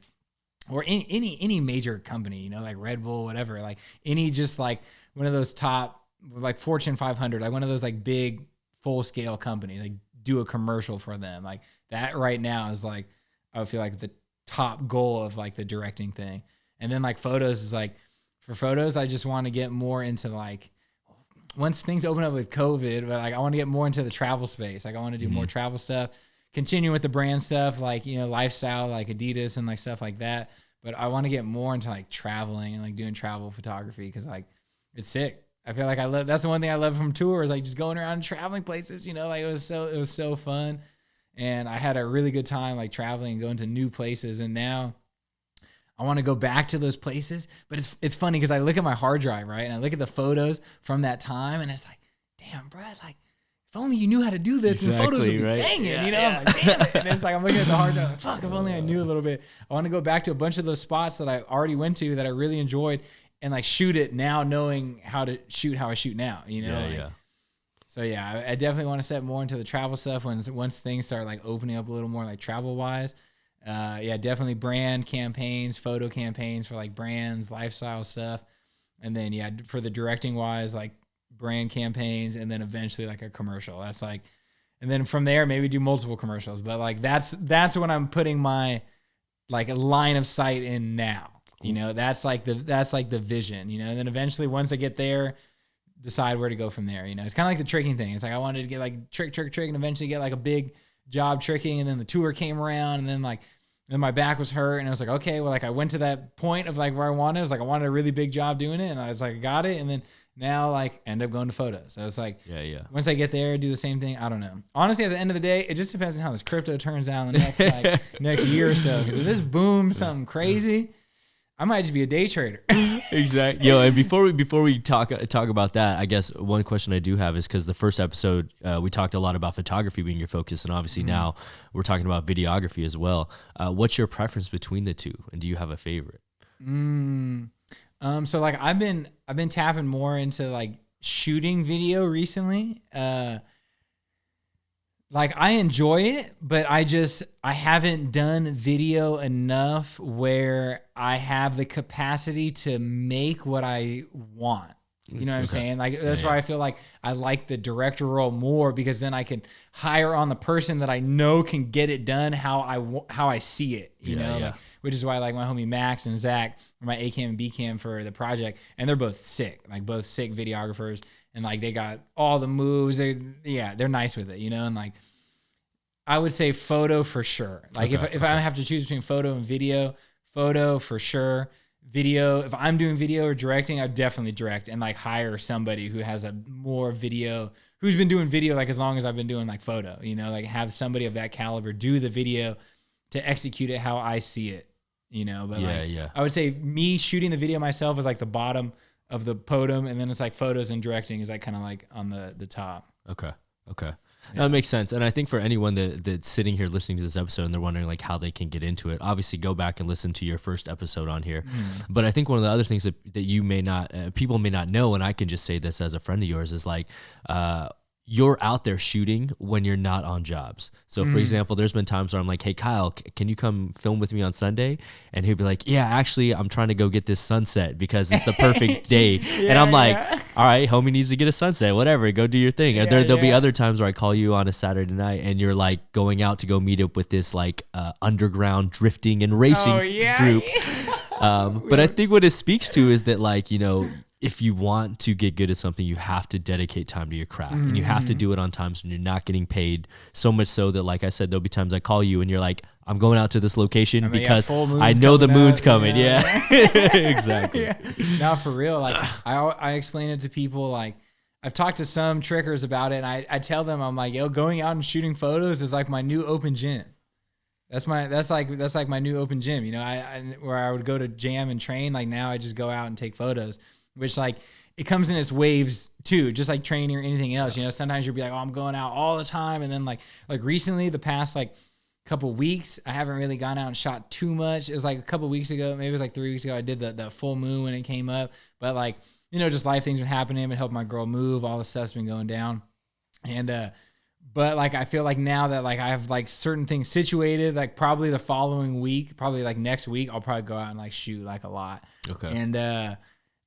or any major company, you know, like Red Bull, whatever, like any, just like one of those top, like Fortune 500, like one of those like big full scale companies, like do a commercial for them. Like that right now is like, I would feel like the top goal of like the directing thing. And then like photos is like, for photos, I just want to get more into like, once things open up with COVID, but like I want to get more into the travel space. Like I want to do more travel stuff, continue with the brand stuff, like, you know, lifestyle, like Adidas and like stuff like that. But I want to get more into like traveling and like doing travel photography, because like it's sick. I feel like that's the one thing I love from tours, like just going around and traveling places, you know, like it was so fun. And I had a really good time like traveling and going to new places. And now I want to go back to those places. But it's funny because I look at my hard drive, right? And I look at the photos from that time, and it's like, damn, bro, like if only you knew how to do this, and photos would be banging, you know? I'm like, damn it. And it's like, I'm looking at the hard drive, like, fuck, if only I knew a little bit. I want to go back to a bunch of those spots that I already went to that I really enjoyed, and like shoot it now, knowing how to shoot how I shoot now, you know? So yeah, I definitely want to step more into the travel stuff once things start like opening up a little more, like travel wise. Yeah, definitely brand campaigns, photo campaigns for like brands, lifestyle stuff. And then, yeah, for the directing wise, like brand campaigns, and then eventually like a commercial. That's like, and then from there, maybe do multiple commercials. But like, that's when I'm putting my like a line of sight in now. You know, that's like the vision, you know, and then eventually once I get there, decide where to go from there. You know, it's kind of like the tricking thing. It's like I wanted to get like trick, and eventually get like a big job tricking. And then the tour came around, and then my back was hurt, and I was like, okay, well, like I went to that point of like where I wanted. It was like I wanted a really big job doing it, and I was like, I got it. And then now like end up going to photos. So it's like, once I get there, do the same thing. I don't know. Honestly, at the end of the day, it just depends on how this crypto turns out in the next next year or so. Because if this booms something crazy, I might just be a day trader. Exactly. Yo, and before we talk about that, I guess one question I do have is because the first episode we talked a lot about photography being your focus, and obviously now we're talking about videography as well. What's your preference between the two, and do you have a favorite? So like I've been tapping more into like shooting video recently. Like I enjoy it, but I haven't done video enough where I have the capacity to make what I want. You know what I'm saying? Like that's why I feel like I like the director role more, because then I can hire on the person that I know can get it done how I see it. You know, like, which is why like my homie Max and Zach are my A cam and B cam for the project, and they're both sick videographers, and like they got all the moves. They're nice with it, you know, and like I would say photo for sure. Like if I have to choose between photo and video, photo for sure. Video, if I'm doing video or directing, I'd definitely direct and like hire somebody who has a more video, who's been doing video like as long as I've been doing like photo, you know, like have somebody of that caliber do the video to execute it how I see it, you know. But I would say me shooting the video myself is like the bottom of the podium, and then it's like photos and directing is like kind of like on the top. Okay. That makes sense. And I think for anyone that's sitting here listening to this episode and they're wondering like how they can get into it, obviously go back and listen to your first episode on here. But I think one of the other things that you may not, people may not know, and I can just say this as a friend of yours, is like, you're out there shooting when you're not on jobs. So for example, there's been times where I'm like, hey, Kyle, can you come film with me on Sunday? And he'll be like, yeah, actually I'm trying to go get this sunset because it's the perfect day. And I'm like, all right, homie needs to get a sunset, whatever, go do your thing. And there'll be other times where I call you on a Saturday night and you're like going out to go meet up with this like underground drifting and racing group. But I think what it speaks to is that like, you know, if you want to get good at something, you have to dedicate time to your craft, and you have to do it on times when you're not getting paid. So much so that, like I said, there'll be times I call you and you're like, I'm going out to this location because I know the moon's coming. Exactly. Now for real, like I explain it to people. Like I've talked to some trickers about it, and I tell them, I'm like, yo, going out and shooting photos is like my new open gym. That's like my new open gym. You know, where I would go to jam and train. Like now I just go out and take photos. Which like it comes in its waves too, just like training or anything else. You know, sometimes you'll be like, oh, I'm going out all the time, and then like recently, the past like couple weeks, I haven't really gone out and shot too much. It was like a couple weeks ago, maybe it was like 3 weeks ago, I did the full moon when it came up. But like, you know, just life things been happening. It helped my girl move. All the stuff's been going down, and but like I feel like now that like I have like certain things situated, like probably the following week, probably like next week, I'll probably go out and like shoot like a lot. Okay. And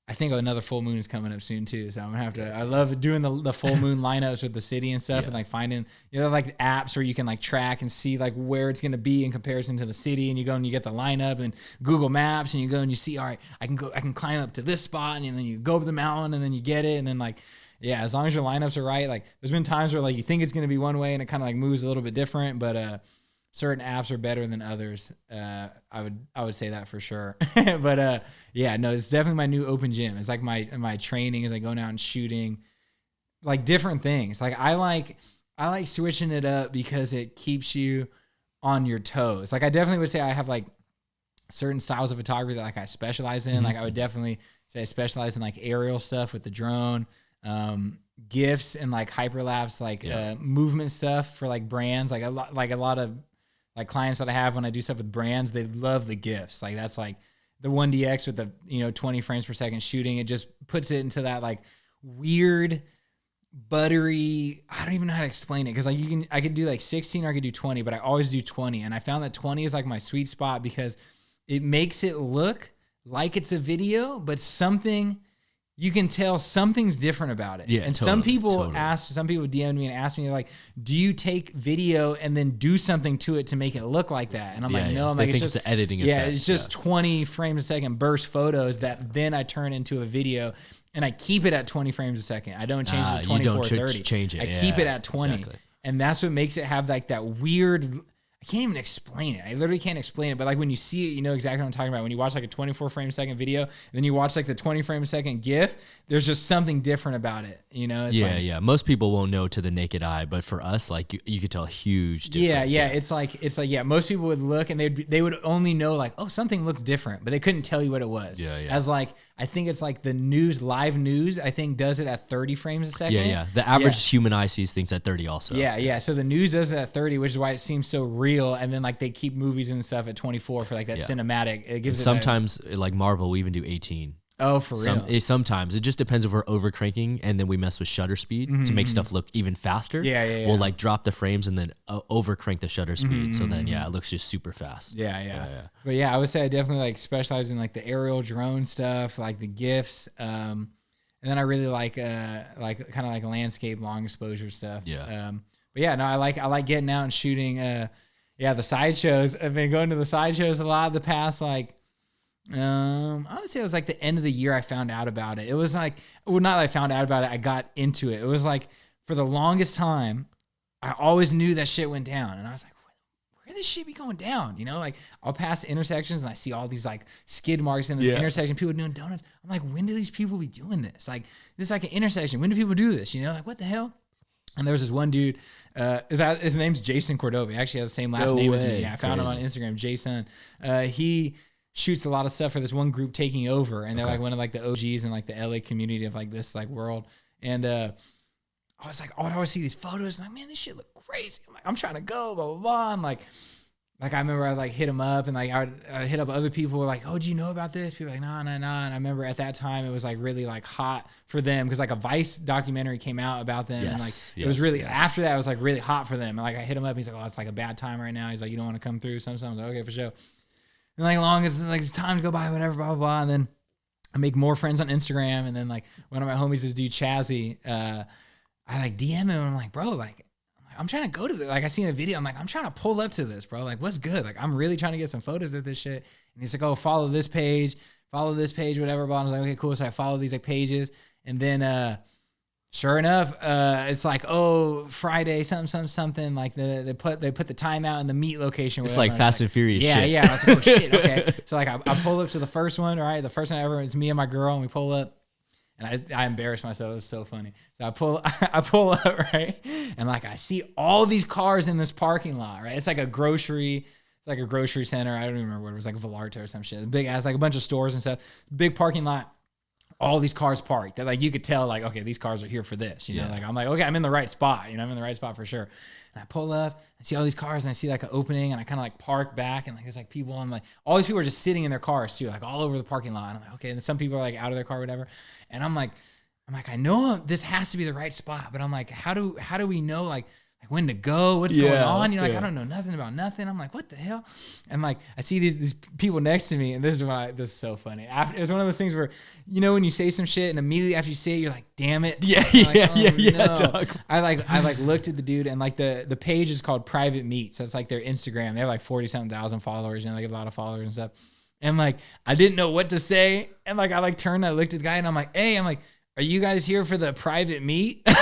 I think another full moon is coming up soon too. So I'm gonna have to, I love doing the full moon lineups with the city and stuff, and like finding, you know, like apps where you can like track and see like where it's going to be in comparison to the city. And you go and you get the lineup and Google Maps, and you go and you see, all right, I can climb up to this spot, and then you go up the mountain, and then you get it. And then like, yeah, as long as your lineups are right, like there's been times where like you think it's going to be one way and it kind of like moves a little bit different, but certain apps are better than others. I would say that for sure. But yeah, no, it's definitely my new open gym. It's like my training is like going out and shooting like different things. Like I like switching it up because it keeps you on your toes. Like I definitely would say I have like certain styles of photography that like I specialize in. Like I would definitely say I specialize in like aerial stuff with the drone, GIFs and like hyperlapse, like movement stuff for like brands. Like a lot of like clients that I have when I do stuff with brands, they love the GIFs. Like that's like the 1DX with the, you know, 20 frames per second shooting. It just puts it into that like weird buttery. I don't even know how to explain it because like I could do like 16 or I could do 20, but I always do 20. And I found that 20 is like my sweet spot because it makes it look like it's a video, but you can tell something's different about it. Yeah, and totally, some people DM'd me and asked me like, do you take video and then do something to it to make it look like that? And I'm like, no, I'm like, it's just the editing yeah, effect. it's just 20 frames a second burst photos that then I turn into a video and I keep it at 20 frames a second. I don't change it to 24 or 30. Change it. I keep it at 20. Exactly. And that's what makes it have like that weird, I can't even explain it. I literally can't explain it. But like when you see it, you know exactly what I'm talking about. When you watch like a 24 frame a second video, and then you watch like the 20 frame a second GIF, there's just something different about it. You know? It's yeah. Most people won't know to the naked eye, but for us, like you could tell a huge difference. Yeah. It's like most people would look and they would only know like, oh, something looks different, but they couldn't tell you what it was. Yeah. As like, I think it's like the live news, I think does it at 30 frames a second. Yeah. The average human eye sees things at 30 also. Yeah. So the news does it at 30, which is why it seems so real. And then like they keep movies and stuff at 24 for like that cinematic. It gives sometimes like Marvel, we even do 18. Oh, for real? Sometimes. It just depends if we're overcranking and then we mess with shutter speed to make stuff look even faster. Yeah. We'll like drop the frames and then overcrank the shutter speed. So then, it looks just super fast. Yeah. But yeah, I would say I definitely like specialize in like the aerial drone stuff, like the GIFs. And then I really like kind of like landscape, long exposure stuff. Yeah. But yeah, no, I like getting out and shooting. The sideshows. I've been going to the sideshows a lot the past like. I would say it was like the end of the year I found out about it. It was like, well, not that I found out about it, I got into it. It was like for the longest time, I always knew that shit went down. And I was like, where this shit be going down? You know, like I'll pass intersections and I see all these like skid marks in the intersection, people doing donuts. I'm like, when do these people be doing this? Like, this is like an intersection. When do people do this? You know, like what the hell? And there was this one dude, his name's Jason Cordova. He actually has the same last name as me. Yeah, I found him on Instagram, Jason. He shoots a lot of stuff for this one group taking over, and they're like one of like the OGs in like the LA community of like this like world. And I was like, I would always see these photos, and like, man, this shit look crazy. I'm like, I'm trying to go, blah blah blah. I'm like I remember I like hit him up, and like I'd hit up other people like, oh, do you know about this? People were like, nah. And I remember at that time it was like really like hot for them because like a Vice documentary came out about them, and like it was really after that it was like really hot for them. And like I hit him up, he's like, oh, it's like a bad time right now. He's like, you don't want to come through? Sometimes I was like, okay, for sure. And like long as like time to go by, whatever, blah, blah, blah. And then I make more friends on Instagram. And then like one of my homies, this dude Chazzy, I like DM him and I'm like, bro, like I'm trying to go to this. Like I seen a video. I'm like, I'm trying to pull up to this, bro. Like what's good? Like I'm really trying to get some photos of this shit. And he's like, oh, follow this page, whatever. Blah. I was like, okay, cool. So I follow these like pages. And then sure enough, it's like, oh, Friday, something. Like they put the time out in the meet location. It's like Fast and Furious. Yeah, shit. yeah. I was like, oh shit, okay. So like I pull up to the first one. All right, the first one ever. It's me and my girl, and we pull up. And I embarrassed myself. It was so funny. So I pull up, right, and like I see all these cars in this parking lot. Right, it's like a grocery center. I don't even remember what it was, like Vallarta or some shit. Big ass, like a bunch of stores and stuff. Big parking lot. All these cars parked that like you could tell like, okay, these cars are here for this, you know, like I'm like, okay, I'm in the right spot, you know, I'm in the right spot for sure. And I pull up, I see all these cars and I see like an opening and I kind of like park back and like, there's like people and like all these people are just sitting in their cars too, like all over the parking lot. And I'm like, okay. And then some people are like out of their car, or whatever. And I'm like, I know this has to be the right spot, but I'm like, how do we know like when to go, what's going on? You're like, I don't know nothing about nothing. I'm like, what the hell? And like, I see these people next to me, and this is so funny. It was one of those things where, you know, when you say some shit and immediately after you say it, you're like, damn it. Yeah, no. dog. I looked at the dude, and like the page is called Private Meet. So it's like their Instagram. They have like 40-something thousand followers, and they have a lot of followers and stuff. And like, I didn't know what to say. And like, I like turned, I looked at the guy and I'm like, hey, are you guys here for the private meet? and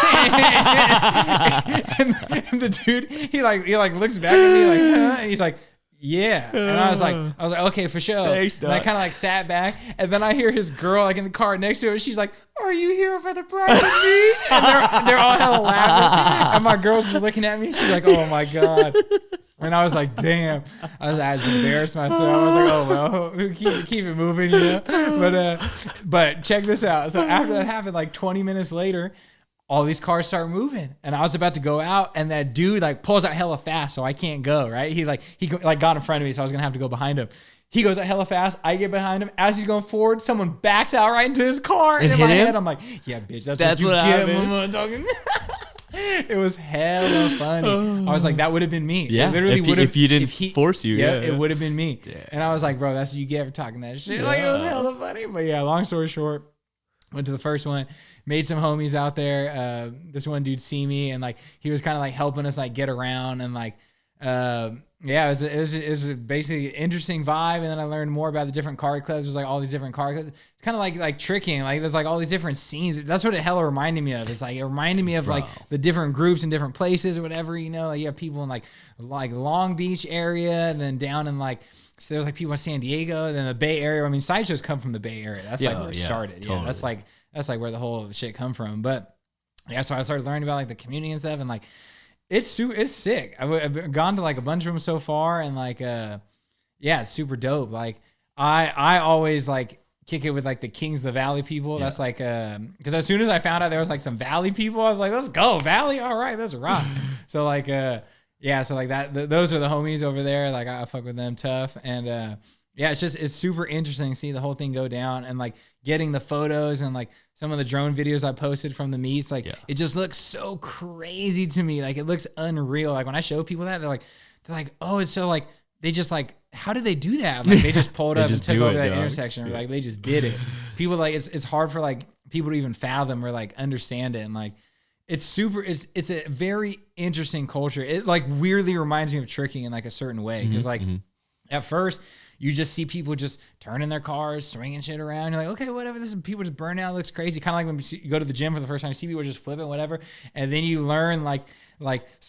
the dude, he looks back at me like, huh? And he's like, yeah. And I was like, okay, for sure. Thanks, and I kind of like sat back, and then I hear his girl like in the car next to her. She's like, are you here for the private meet? And they're all hella laughing. And my girl's just looking at me. She's like, oh my God. And I was like, damn. I just embarrassed myself. I was like, oh, well, keep it moving, you know? But check this out. So after that happened, like 20 minutes later, all these cars start moving. And I was about to go out, and that dude like pulls out hella fast, so I can't go, right? He got in front of me, so I was going to have to go behind him. He goes hella fast. I get behind him. As he's going forward, someone backs out right into his car. And in my head, I'm like, yeah, bitch, that's what you get, mama. It was hella funny. I was like, that would have been me. Yeah, it literally would have. If he didn't force you. Yeah, it would have been me. Yeah. And I was like, bro, that's what you get for talking that shit. Like, it was hella funny. But yeah, long story short, went to the first one, made some homies out there. This one dude see me, and like he was kind of like helping us like get around, and like yeah, it was basically an interesting vibe. And then I learned more about the different car clubs. There's like all these different car clubs. It's kind of like tricking. Like there's like all these different scenes. That's what it hella reminded me of. It's like it reminded me of like the different groups in different places or whatever. You know, like you have people in like Long Beach area, and then down in like. So there's like people in San Diego, and then the Bay Area. I mean, sideshows come from the Bay Area. That's like where it started. Totally. Yeah, that's like where the whole shit come from. But yeah, so I started learning about like the community and stuff, and like it's sick. I've gone to like a bunch of them so far, and like yeah, it's super dope. Like I always like kick it with like the Kings of the Valley people. Yeah. That's like because as soon as I found out there was like some Valley people, I was like, let's go Valley. All right, let's rock. So like yeah, so like that, those are the homies over there. Like I fuck with them tough. And yeah, it's super interesting to see the whole thing go down, and like getting the photos and like some of the drone videos I posted from the meets. Like it just looks so crazy to me. Like it looks unreal. Like when I show people that, they're like, oh, it's so like, they just like, how did they do that? Like they just pulled up and took over that intersection, or like they just did it. People like, it's hard for like people to even fathom or like understand it. And like, it's a very interesting culture. It like weirdly reminds me of tricking in like a certain way. Cause like at first you just see people just turning their cars, swinging shit around. You're like, okay, whatever. This is people just burn out. It looks crazy. Kind of like when you go to the gym for the first time, you see people just flipping, whatever. And then you learn like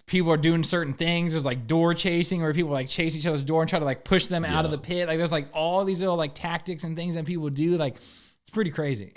people are doing certain things. There's like door chasing, where people like chase each other's door and try to like push them out of the pit. Like there's like all these little like tactics and things that people do. Like it's pretty crazy,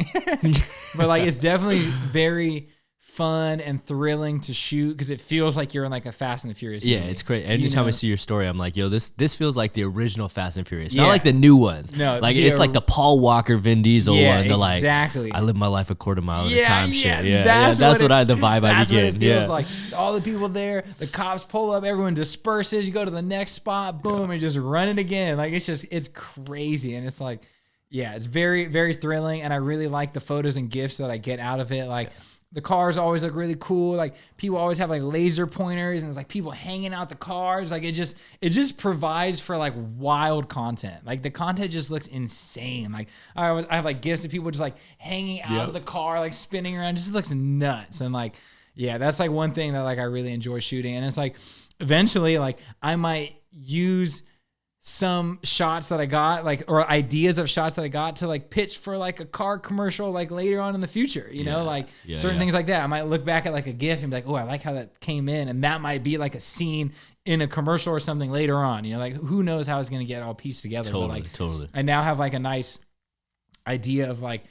but like it's definitely very fun and thrilling to shoot, because it feels like you're in like a Fast and the Furious movie. Yeah, it's great. Anytime I see your story, I'm like, yo, this feels like the original Fast and Furious, not like the new ones. No, like it's like the Paul Walker, Vin Diesel one. They're like, exactly. I live my life a quarter mile at a time. Shit. Yeah, that's the vibe I get. That's what it feels like. It's all the people there, the cops pull up, everyone disperses. You go to the next spot, boom, and just run it again. Like it's crazy, and it's like, yeah, it's very, very thrilling, and I really like the photos and gifs that I get out of it. Like. The cars always look really cool. Like people always have like laser pointers, and it's like people hanging out the cars. Like it just provides for like wild content. Like the content just looks insane. Like I have like gifs of people just like hanging out of the car, like spinning around. It just looks nuts. And like, yeah, that's like one thing that like I really enjoy shooting. And it's like eventually like I might use some shots that I got, like, or ideas of shots that I got to like pitch for like a car commercial, like later on in the future, you know, like certain things like that. I might look back at like a GIF and be like, oh, I like how that came in. And that might be like a scene in a commercial or something later on, you know, like who knows how it's going to get all pieced together. Totally. I now have like a nice idea of like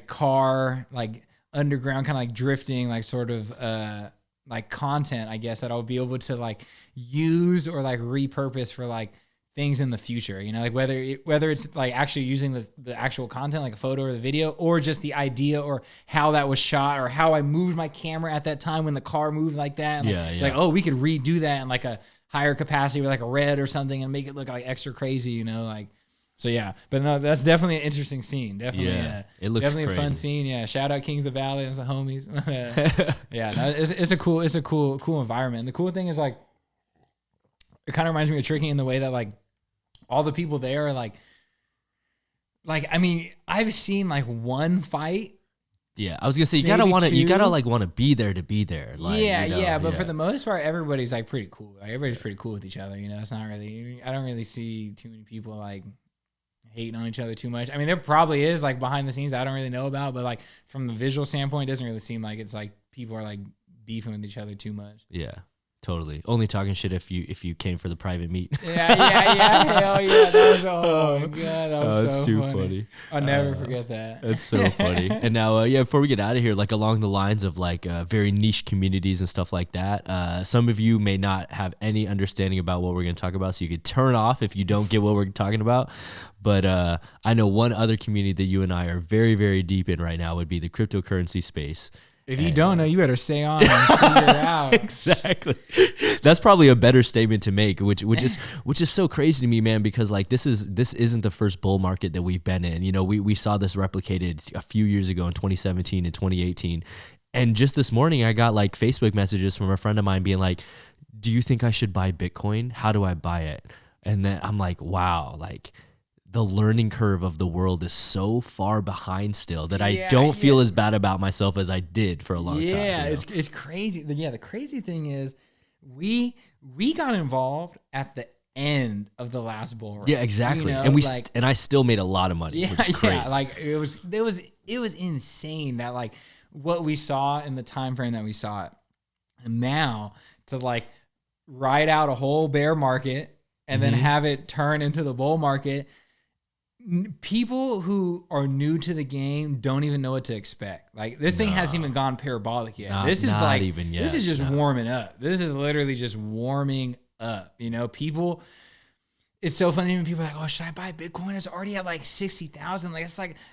car, like underground kind of like drifting, like sort of, like content, I guess, that I'll be able to like use or like repurpose for like things in the future, you know, like whether it's like actually using the actual content, like a photo or the video, or just the idea or how that was shot, or how I moved my camera at that time when the car moved like that. And like, oh, we could redo that in like a higher capacity with like a red or something and make it look like extra crazy, you know, like, so yeah. But no, that's definitely an interesting scene. Definitely, it looks definitely crazy. A fun scene. Yeah, shout out Kings of the Valley, that's the homies. Yeah, no, it's a cool environment. And the cool thing is like, it kind of reminds me of tricking in the way that like all the people there are like I mean, I've seen like one fight. Yeah, I was gonna say you gotta want to be there to be there. Like, yeah, you know, but for the most part, everybody's like pretty cool. Like everybody's pretty cool with each other. You know, it's not really. I don't really see too many people like hating on each other too much. I mean, there probably is like behind the scenes I don't really know about, but like from the visual standpoint, it doesn't really seem like it's like people are like beefing with each other too much. Yeah. Totally. Only talking shit if you came for the private meet. Yeah. Hell yeah. That was, oh my God. That was so too funny. I'll never forget that. That's so funny. And now, before we get out of here, like along the lines of like very niche communities and stuff like that, some of you may not have any understanding about what we're going to talk about, so you could turn off if you don't get what we're talking about. But I know one other community that you and I are very, very deep in right now would be the cryptocurrency space. If you don't know, you better stay on and figure it out. Exactly. That's probably a better statement to make, which is so crazy to me, man, because like this isn't the first bull market that we've been in. You know, we saw this replicated a few years ago in 2017 and 2018. And just this morning I got like Facebook messages from a friend of mine being like, "Do you think I should buy Bitcoin? How do I buy it?" And then I'm like, wow, like the learning curve of the world is so far behind still that I don't feel as bad about myself as I did for a long time. Yeah, it's crazy. Yeah, the crazy thing is we got involved at the end of the last bull run. Yeah, exactly. You know, and and I still made a lot of money, which is crazy. Yeah, like it was insane that like what we saw in the time frame that we saw it. And now to like ride out a whole bear market and then have it turn into the bull market. People who are new to the game don't even know what to expect. Like this thing hasn't even gone parabolic yet. This is like even yet. This is just warming up. This is literally just warming up. You know, people. It's so funny when people are like, "Oh, should I buy Bitcoin? It's already at like 60,000. Like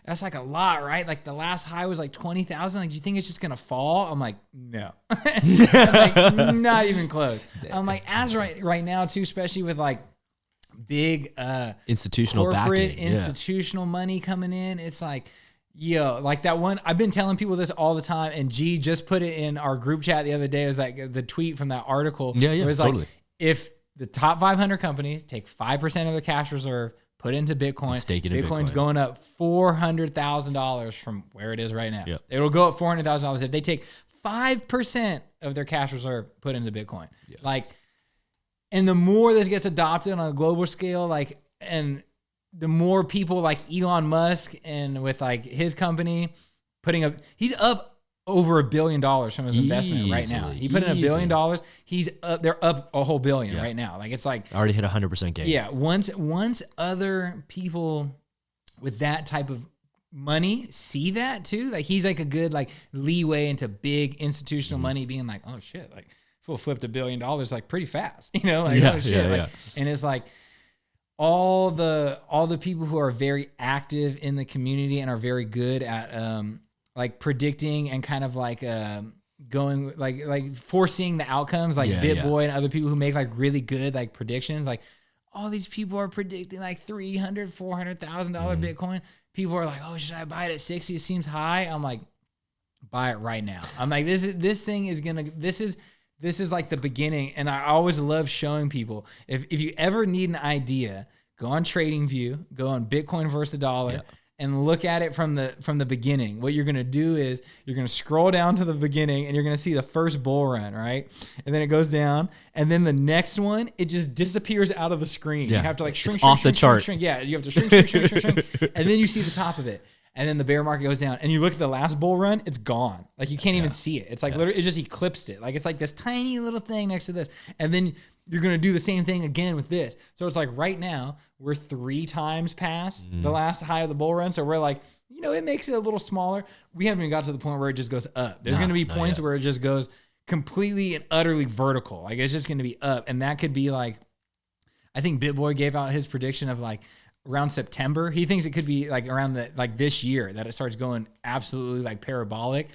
that's like a lot, right? Like the last high was like 20,000. Like, do you think it's just gonna fall?" I'm like, no, like not even close. I'm like, as right now too, especially with like big institutional corporate backing. Institutional money coming in. It's like, yo, like that one. I've been telling people this all the time, and G just put it in our group chat the other day. It was like the tweet from that article. Yeah, it was totally. Like if the top 500 companies take 5% of their cash reserve, put into Bitcoin, stake it in Bitcoin's Bitcoin. going up $400,000 from where it is right now. Yep. It'll go up $400,000 if they take 5% of their cash reserve, put into Bitcoin. Yep. Like, and the more this gets adopted on a global scale, like, and the more people like Elon Musk and with like his company putting up, he's up over $1 billion from his investment right now. He put in $1 billion. He's up, they're up a whole billion right now. Like it's like already hit 100% gain. Yeah. Once other people with that type of money see that too, like he's like a good like leeway into big institutional money being like, oh shit, like fool flipped $1 billion like pretty fast, you know, like oh shit. Like, and it's like all the people who are very active in the community and are very good at like predicting and kind of like going like foreseeing the outcomes, like BitBoy and other people who make like really good like predictions. Like all these people are predicting like $300,000-$400,000 Bitcoin. People are like, oh, should I buy it at 60? It seems high. I'm like, buy it right now. I'm like, this is like the beginning. And I always love showing people if you ever need an idea, go on TradingView, go on Bitcoin versus the dollar. And look at it from the beginning. What you're going to do is you're going to scroll down to the beginning and you're going to see the first bull run, right? And then it goes down. And then the next one, it just disappears out of the screen. You have to like shrink off the chart. Yeah, you have to shrink. And then you see the top of it. And then the bear market goes down. And you look at the last bull run, it's gone. Like you can't even see it. It's like literally, it just eclipsed it. Like it's like this tiny little thing next to this. And then you're going to do the same thing again with this. So it's like right now, we're 3 times past the last high of the bull run. So we're like, you know, it makes it a little smaller. We haven't even got to the point where it just goes up. There's going to be points where it just goes completely and utterly vertical. Like it's just going to be up. And that could be like, I think BitBoy gave out his prediction of like around September. He thinks it could be like around this year that it starts going absolutely like parabolic.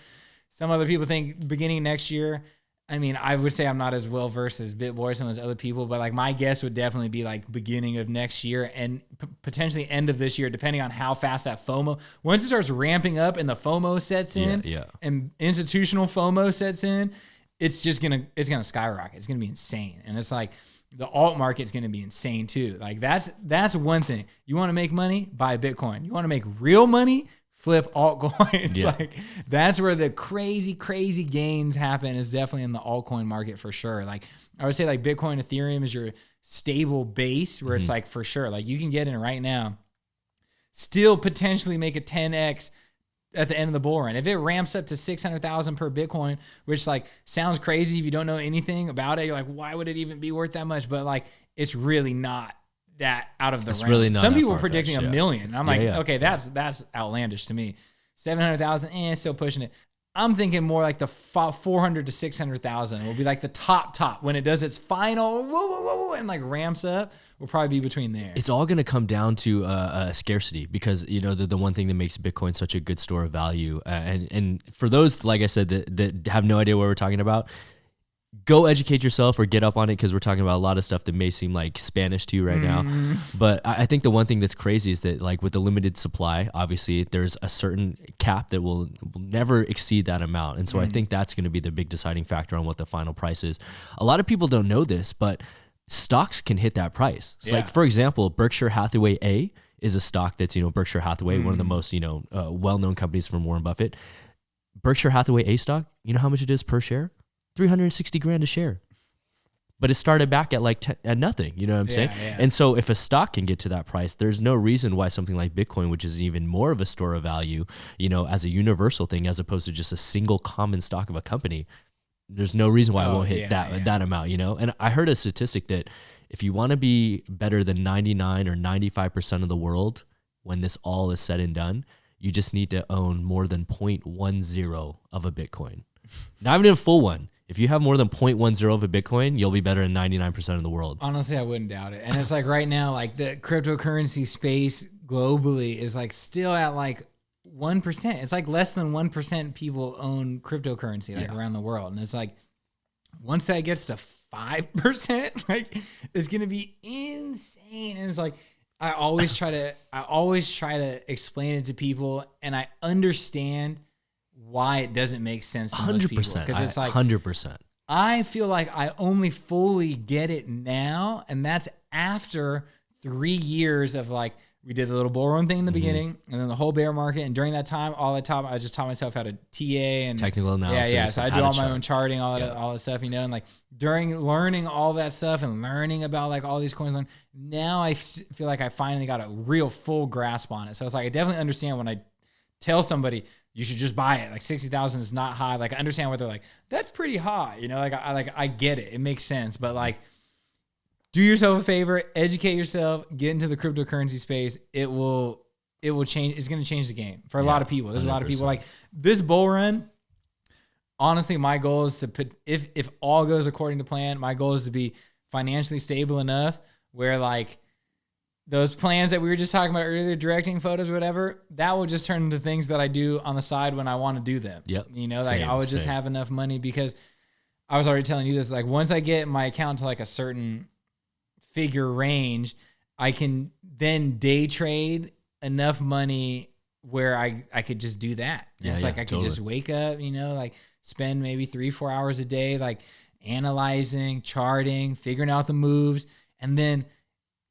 Some other people think beginning next year. I mean, I would say I'm not as well versed as BitBoy, some of those other people, but like my guess would definitely be like beginning of next year and potentially end of this year, depending on how fast that FOMO. Once it starts ramping up and the FOMO sets in, and institutional FOMO sets in, it's gonna skyrocket. It's gonna be insane, and it's like the alt market's gonna be insane too. Like that's one thing. You want to make money, buy Bitcoin. You want to make real money, flip altcoins. Like that's where the crazy gains happen, is definitely in the altcoin market for sure. Like I would say like Bitcoin, Ethereum is your stable base where it's like for sure, like you can get in right now, still potentially make a 10x at the end of the bull run. If it ramps up to 600,000 per Bitcoin, which like sounds crazy if you don't know anything about it, you're like, why would it even be worth that much? But like, it's really not that out of the realm. Really not. Some people are predicting $1 million. I'm like, okay, that's outlandish to me. 700,000, still pushing it. I'm thinking more like the 400 to 600,000 will be like the top when it does its final whoa, and like ramps up. Will probably be between there. It's all going to come down to scarcity, because you know the one thing that makes Bitcoin such a good store of value. And for those, like I said, that have no idea what we're talking about, go educate yourself or get up on it, because we're talking about a lot of stuff that may seem like Spanish to you right now. But I think the one thing that's crazy is that, like, with the limited supply, obviously there's a certain cap that will never exceed that amount. And so I think that's going to be the big deciding factor on what the final price is. A lot of people don't know this, but stocks can hit that price. So like, for example, Berkshire Hathaway A is a stock that's, you know, Berkshire Hathaway, one of the most, you know, well-known companies from Warren Buffett. Berkshire Hathaway A stock, you know how much it is per share? 360 grand a share. But it started back at like at nothing, you know what I'm saying? Yeah. And so if a stock can get to that price, there's no reason why something like Bitcoin, which is even more of a store of value, you know, as a universal thing, as opposed to just a single common stock of a company, there's no reason why it won't hit that amount, you know? And I heard a statistic that if you want to be better than 99 or 95% of the world, when this all is said and done, you just need to own more than 0.10 of a Bitcoin. Not even a full one. If you have more than 0.10 of a Bitcoin, you'll be better than 99% of the world. Honestly, I wouldn't doubt it. And it's like right now, like the cryptocurrency space globally is like still at like 1%. It's like less than 1% people own cryptocurrency like around the world. And it's like, once that gets to 5%, like it's going to be insane. And it's like, I always try to explain it to people, and I understand why it doesn't make sense to most people. Because it's like 100%. I feel like I only fully get it now, and that's after 3 years of like, we did the little bull run thing in the beginning, and then the whole bear market. And during that time, I just taught myself how to TA and technical analysis. Yeah. So I do all my own charting, all that stuff, you know. And like during learning all that stuff and learning about like all these coins, now I feel like I finally got a real full grasp on it. So it's like I definitely understand when I tell somebody you should just buy it. Like 60,000 is not high. Like I understand what they're like. That's pretty high, you know. Like I get it. It makes sense, but like, do yourself a favor, educate yourself, get into the cryptocurrency space. It will change. It's going to change the game for a lot of people. There's 100%. A lot of people like this bull run. Honestly, my goal is to put, if all goes according to plan, my goal is to be financially stable enough where like those plans that we were just talking about earlier, directing photos, whatever, that will just turn into things that I do on the side when I want to do them. Yep. You know, like I would just have enough money, because I was already telling you this, like once I get my account to like a certain figure range, I can then day trade enough money where I could just do that. It's like I could just wake up, you know, like spend maybe 3-4 hours a day, like analyzing, charting, figuring out the moves, and then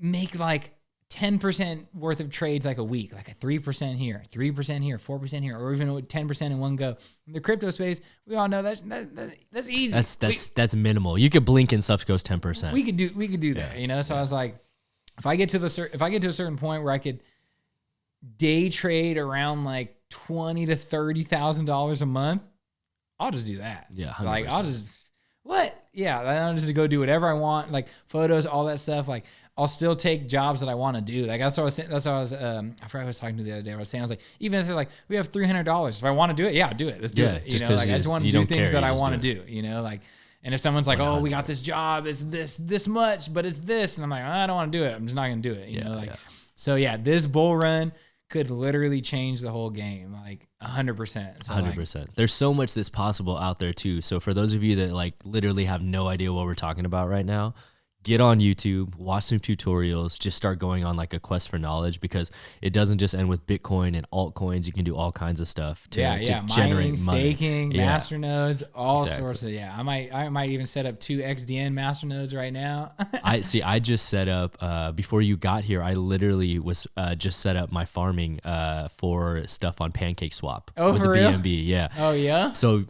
make like 10% worth of trades like a week, like a 3% here, 3% here, 4% here, or even 10% in one go. In the crypto space, we all know that's easy. That's minimal. You could blink and stuff goes 10%. We could do that, you know. So I was like, if I get to a certain point where I could day trade around like $20,000 to $30,000 a month, I'll just do that. Yeah, 100%. Like I'll just go do whatever I want, like photos, all that stuff. Like I'll still take jobs that I want to do. Like that's what I was saying. That's what I was. I forgot who I was talking to the other day. I was saying, I was like, even if they're like, we have $300, if I want to do it, I'll do it. Let's do it. You know, like I just want to do things that I want to do. You know, like, and if someone's like, 100%. Oh, we got this job, it's this much, but it's this, and I'm like, I don't want to do it. I'm just not gonna do it. You know, like, so this bull run could literally change the whole game, like 100%. So 100%. Like, there's so much that's possible out there too. So for those of you that like literally have no idea what we're talking about right now, get on YouTube, watch some tutorials, just start going on like a quest for knowledge, because it doesn't just end with Bitcoin and altcoins. You can do all kinds of stuff to generate mining, money. staking, master nodes, all sorts of, I might even set up 2 XDN master nodes right now. I just set up, before you got here, I literally was just set up my farming for stuff on PancakeSwap. Oh, with for the real? BNB, yeah. Oh, yeah? So,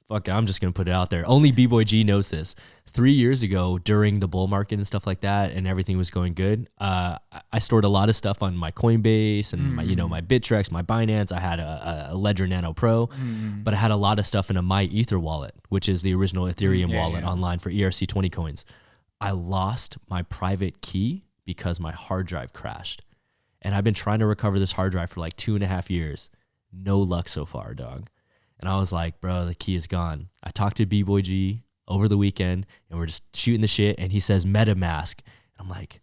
fuck it, I'm just going to put it out there. Only B-Boy G knows this. 3 years ago, during the bull market and stuff like that, and everything was going good, I stored a lot of stuff on my Coinbase and my Bittrex, my Binance. I had a Ledger Nano Pro, but I had a lot of stuff in a My Ether wallet, which is the original Ethereum wallet online for ERC20 coins. I lost my private key because my hard drive crashed. And I've been trying to recover this hard drive for like 2.5 years. No luck so far, dog. And I was like, bro, the key is gone. I talked to B-Boy G over the weekend, and we're just shooting the shit, and he says MetaMask. I'm like,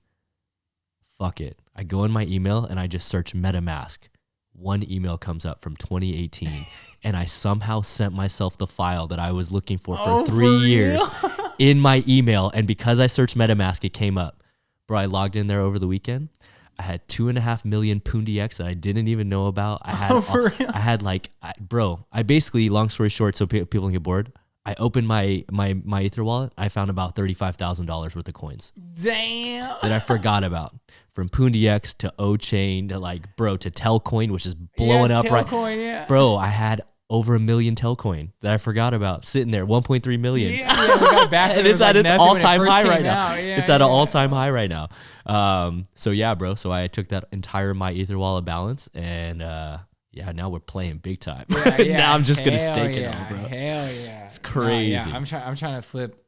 fuck it. I go in my email, and I just search MetaMask. One email comes up from 2018, and I somehow sent myself the file that I was looking for 3 years in my email. And because I searched MetaMask, it came up. Bro, I logged in there over the weekend. I had 2.5 million Pundi X that I didn't even know about. I basically, long story short, so people don't get bored, I opened my Ether wallet. I found about $35,000 worth of coins. Damn. That I forgot about. From Pundi X to O-Chain to to Telcoin, which is blowing up Telcoin, yeah. Bro, I had over 1 million Telcoin that I forgot about sitting there, 1.3 million. Yeah, we got back and it's at its all-time high right now. Yeah, it's at an all-time high right now. So yeah, bro. So I took that entire my Ether wallet balance, and now we're playing big time. Now I'm just gonna stake it all, bro. Hell yeah, it's crazy. I'm trying to flip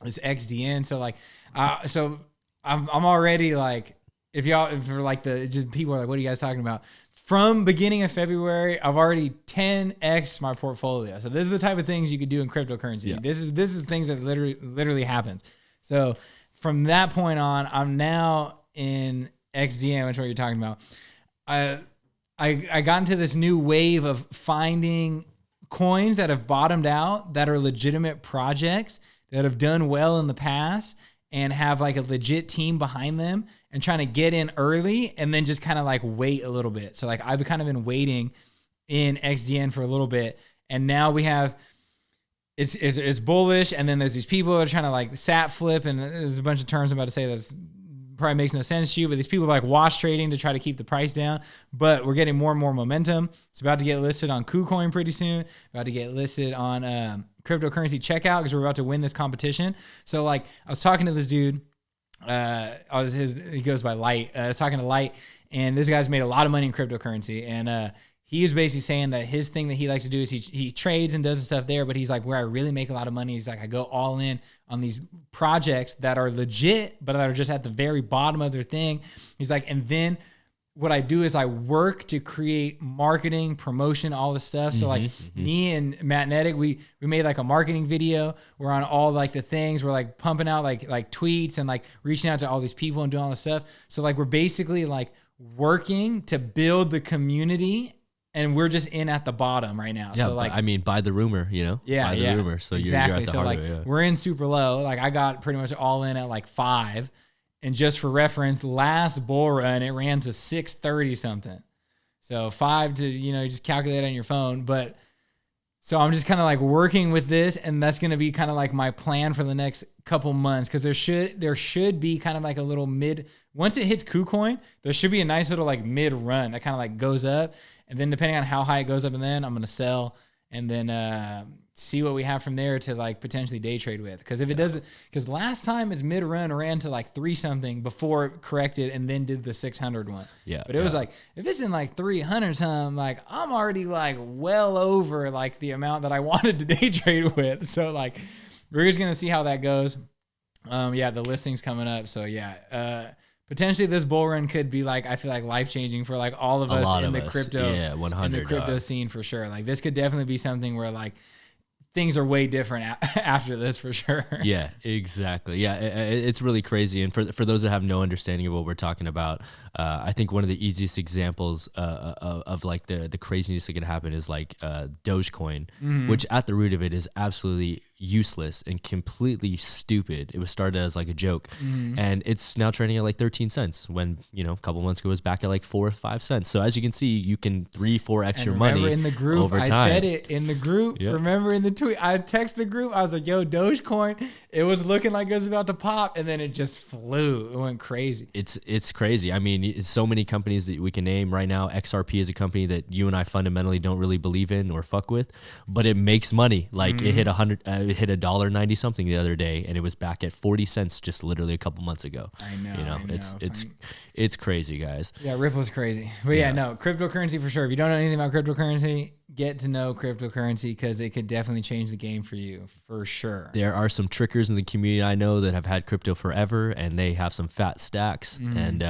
this XDN. So like, so I'm already like, if for like just people are like, what are you guys talking about? From beginning of February, I've already 10x my portfolio. So this is the type of things you could do in cryptocurrency. Yeah. This is things that literally happens. So from that point on, I'm now in XDN, which is what you're talking about. I got into this new wave of finding coins that have bottomed out, that are legitimate projects that have done well in the past and have like a legit team behind them, and trying to get in early and then just kind of like wait a little bit. So like I've kind of been waiting in XDN for a little bit, and now we have it's bullish, and then there's these people that are trying to like sat flip, and there's a bunch of terms I'm about to say that's probably makes no sense to you, but these people like wash trading to try to keep the price down. But we're getting more and more momentum. It's about to get listed on KuCoin pretty soon. About to get listed on cryptocurrency checkout, because we're about to win this competition. So like I was talking to this dude. He goes by Light. I was talking to Light, and this guy's made a lot of money in cryptocurrency, and he was basically saying that his thing that he likes to do is he trades and does stuff there, but he's like, where I really make a lot of money, he's like, I go all in on these projects that are legit, but that are just at the very bottom of their thing. He's like, and then what I do is I work to create marketing, promotion, all this stuff. So like me and Matt Nedick, we made like a marketing video. We're on all like the things. We're like pumping out like tweets and like reaching out to all these people and doing all this stuff. So like we're basically like working to build the community, and we're just in at the bottom right now. Yeah, so like, I mean, buy the rumor, you know? Yeah, buy the rumor. So exactly. You're at the so heart like of it, yeah. We're in super low. Like I got pretty much all in at like 5. And just for reference, last bull run, it ran to 630 something. So 5 to, you just calculate on your phone. But so I'm just kind of like working with this, and that's going to be kind of like my plan for the next couple months. Cause there should be kind of like a little once it hits KuCoin, there should be a nice little like mid run that kind of like goes up. And then depending on how high it goes up, and then I'm going to sell, and then, see what we have from there to like potentially day trade with. Because if it doesn't, because last time its mid run ran to like 3 something before it corrected and then did the 600 one. Yeah. But it was like, if it's in like 300 something, like I'm already like well over like the amount that I wanted to day trade with. So like, we're just going to see how that goes. The listing's coming up. So yeah, potentially this bull run could be like, I feel like life changing for like all of us in the crypto, in the crypto scene for sure. Like this could definitely be something where like, things are way different after this for sure. Yeah, exactly. Yeah, it's really crazy. And for those that have no understanding of what we're talking about, I think one of the easiest examples of like the craziness that can happen is like Dogecoin, which at the root of it is absolutely useless and completely stupid. It was started as like a joke, and it's now trading at like 13 cents when, a couple months ago it was back at like 4 or 5 cents. So as you can see, you can 3-4x your money in the group, over time. I said it in the group. Yep. Remember in the tweet, I texted the group. I was like, yo, Dogecoin, it was looking like it was about to pop, and then it just flew. It went crazy. It's crazy. I mean, so many companies that we can name right now. XRP is a company that you and I fundamentally don't really believe in or fuck with, but it makes money. Like it hit it hit $1.90 something the other day, and it was back at 40 cents just literally a couple months ago. I know. It's crazy, guys. Yeah, Ripple's crazy. But yeah, no, cryptocurrency for sure. If you don't know anything about cryptocurrency, get to know cryptocurrency, because it could definitely change the game for you, for sure. There are some trickers in the community I know that have had crypto forever, and they have some fat stacks, and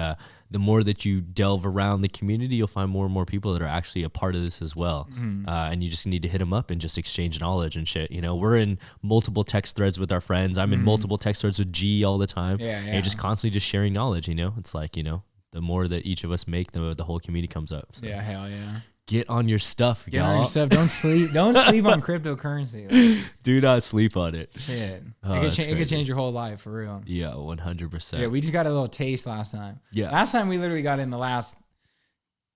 the more that you delve around the community, you'll find more and more people that are actually a part of this as well. And you just need to hit them up and just exchange knowledge and shit. You know, we're in multiple text threads with our friends. I'm in multiple text threads with G all the time. And you're just constantly just sharing knowledge, you know? It's like, you know, the more that each of us make, the whole community comes up. So. Yeah, hell yeah. Get on your stuff, Get y'all. on your stuff. Don't sleep. Don't sleep on cryptocurrency. Like, do not sleep on it. shit. Oh, it could change your whole life, for real. Yeah, 100%. Yeah, we just got a little taste last time. Yeah. Last time we literally got in the last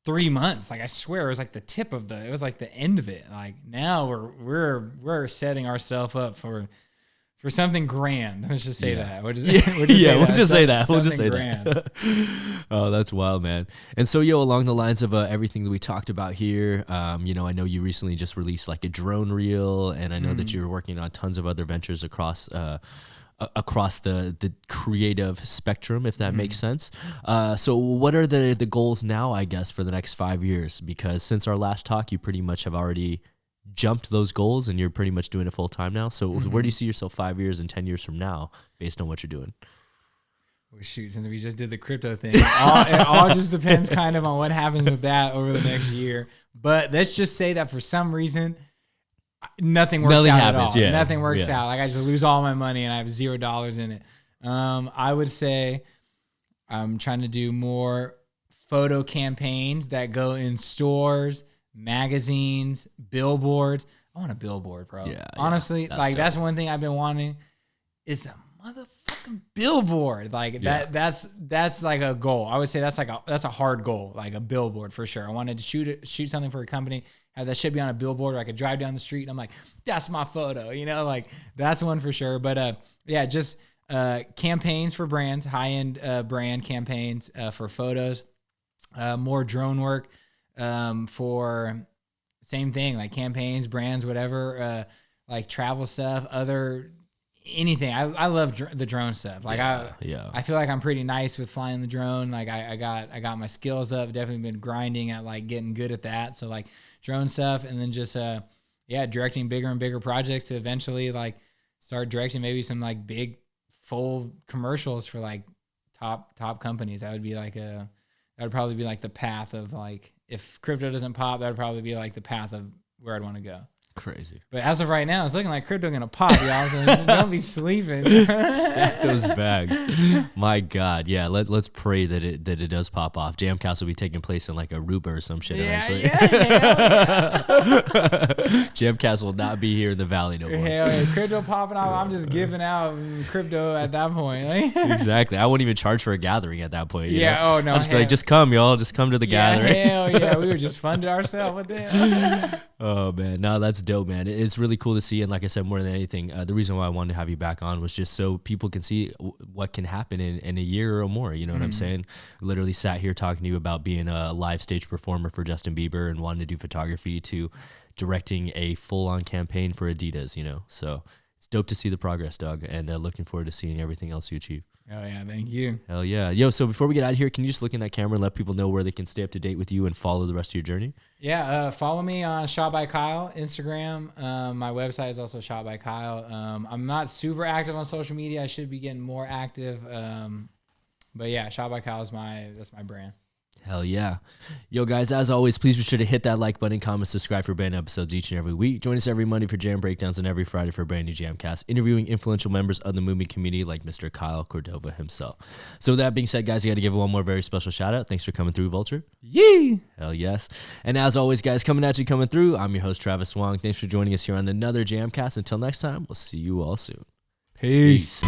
3 months. Like, I swear it was like the tip of it was like the end of it. Like, now we're setting ourselves up for something grand. Let's just say that. We'll just say that. We'll just say that. Oh, that's wild, man. And so, along the lines of everything that we talked about here, you know, I know you recently just released like a drone reel, and I know that you're working on tons of other ventures across the creative spectrum, if that makes sense. So what are the goals now, I guess, for the next 5 years? Because since our last talk, you pretty much have already jumped those goals and you're pretty much doing it full time now. So where do you see yourself 5 years and 10 years from now based on what you're doing? Well, shoot, since we just did the crypto thing, it all just depends kind of on what happens with that over the next year. But let's just say that for some reason, nothing works out at all. Yeah. Nothing works out. Like, I just lose all my money and I have $0 in it. I would say I'm trying to do more photo campaigns that go in stores, magazines, billboards. I want a billboard, bro. Yeah, honestly, that's one thing I've been wanting. It's a motherfucking billboard. Like that's like a goal. I would say that's a hard goal, like a billboard for sure. I wanted to shoot something for a company, have that shit be on a billboard where I could drive down the street and I'm like, that's my photo, you know, like that's one for sure. But just campaigns for brands, high-end brand campaigns for photos, more drone work. For same thing, like campaigns, brands, whatever, like travel stuff, anything. I love the drone stuff. Like I feel like I'm pretty nice with flying the drone. Like I got my skills up, definitely been grinding at like getting good at that. So like drone stuff, and then just, directing bigger and bigger projects to eventually like start directing maybe some like big full commercials for like top companies. That would probably be like the path of like, if crypto doesn't pop, that would probably be like the path of where I'd want to go. Crazy. But as of right now, it's looking like crypto going to pop, y'all. So don't be sleeping. Stack those bags. My God. Yeah. Let's pray that it does pop off. JAMCast will be taking place in like Aruba or some shit eventually. Yeah. JAMCast will not be here in the Valley no more. Hell yeah. Crypto popping off. I'm just giving out crypto at that point. Exactly. I won't even charge for a gathering at that point. Yeah. Know? Oh, no. I'll just be like, just come, y'all. Just come to the gathering. Hell yeah. We would just fund it ourselves. What the hell? Oh, man. No, that's dope, man. It's really cool to see. And like I said, more than anything, the reason why I wanted to have you back on was just so people can see what can happen in a year or more. You know what I'm saying? Literally sat here talking to you about being a live stage performer for Justin Bieber and wanting to do photography to directing a full-on campaign for Adidas, you know? So it's dope to see the progress, dog, and looking forward to seeing everything else you achieve. Oh, yeah. Thank you. Hell yeah. Yo, so before we get out of here, can you just look in that camera and let people know where they can stay up to date with you and follow the rest of your journey? Yeah. Follow me on Shot by Kyle, Instagram. My website is also Shot by Kyle. I'm not super active on social media. I should be getting more active. But yeah, Shot by Kyle that's my brand. Hell yeah. Yo, guys, as always, please be sure to hit that like button, comment, subscribe for brand episodes each and every week. Join us every Monday for Jam Breakdowns and every Friday for a brand new JAMCast, interviewing influential members of the movement community like Mr. Kyle Cordova himself. So with that being said, guys, you got to give one more very special shout out. Thanks for coming through, Vulture. Yee! Hell yes. And as always, guys, coming through, I'm your host, Travis Wong. Thanks for joining us here on another JAMCast. Until next time, we'll see you all soon. Peace.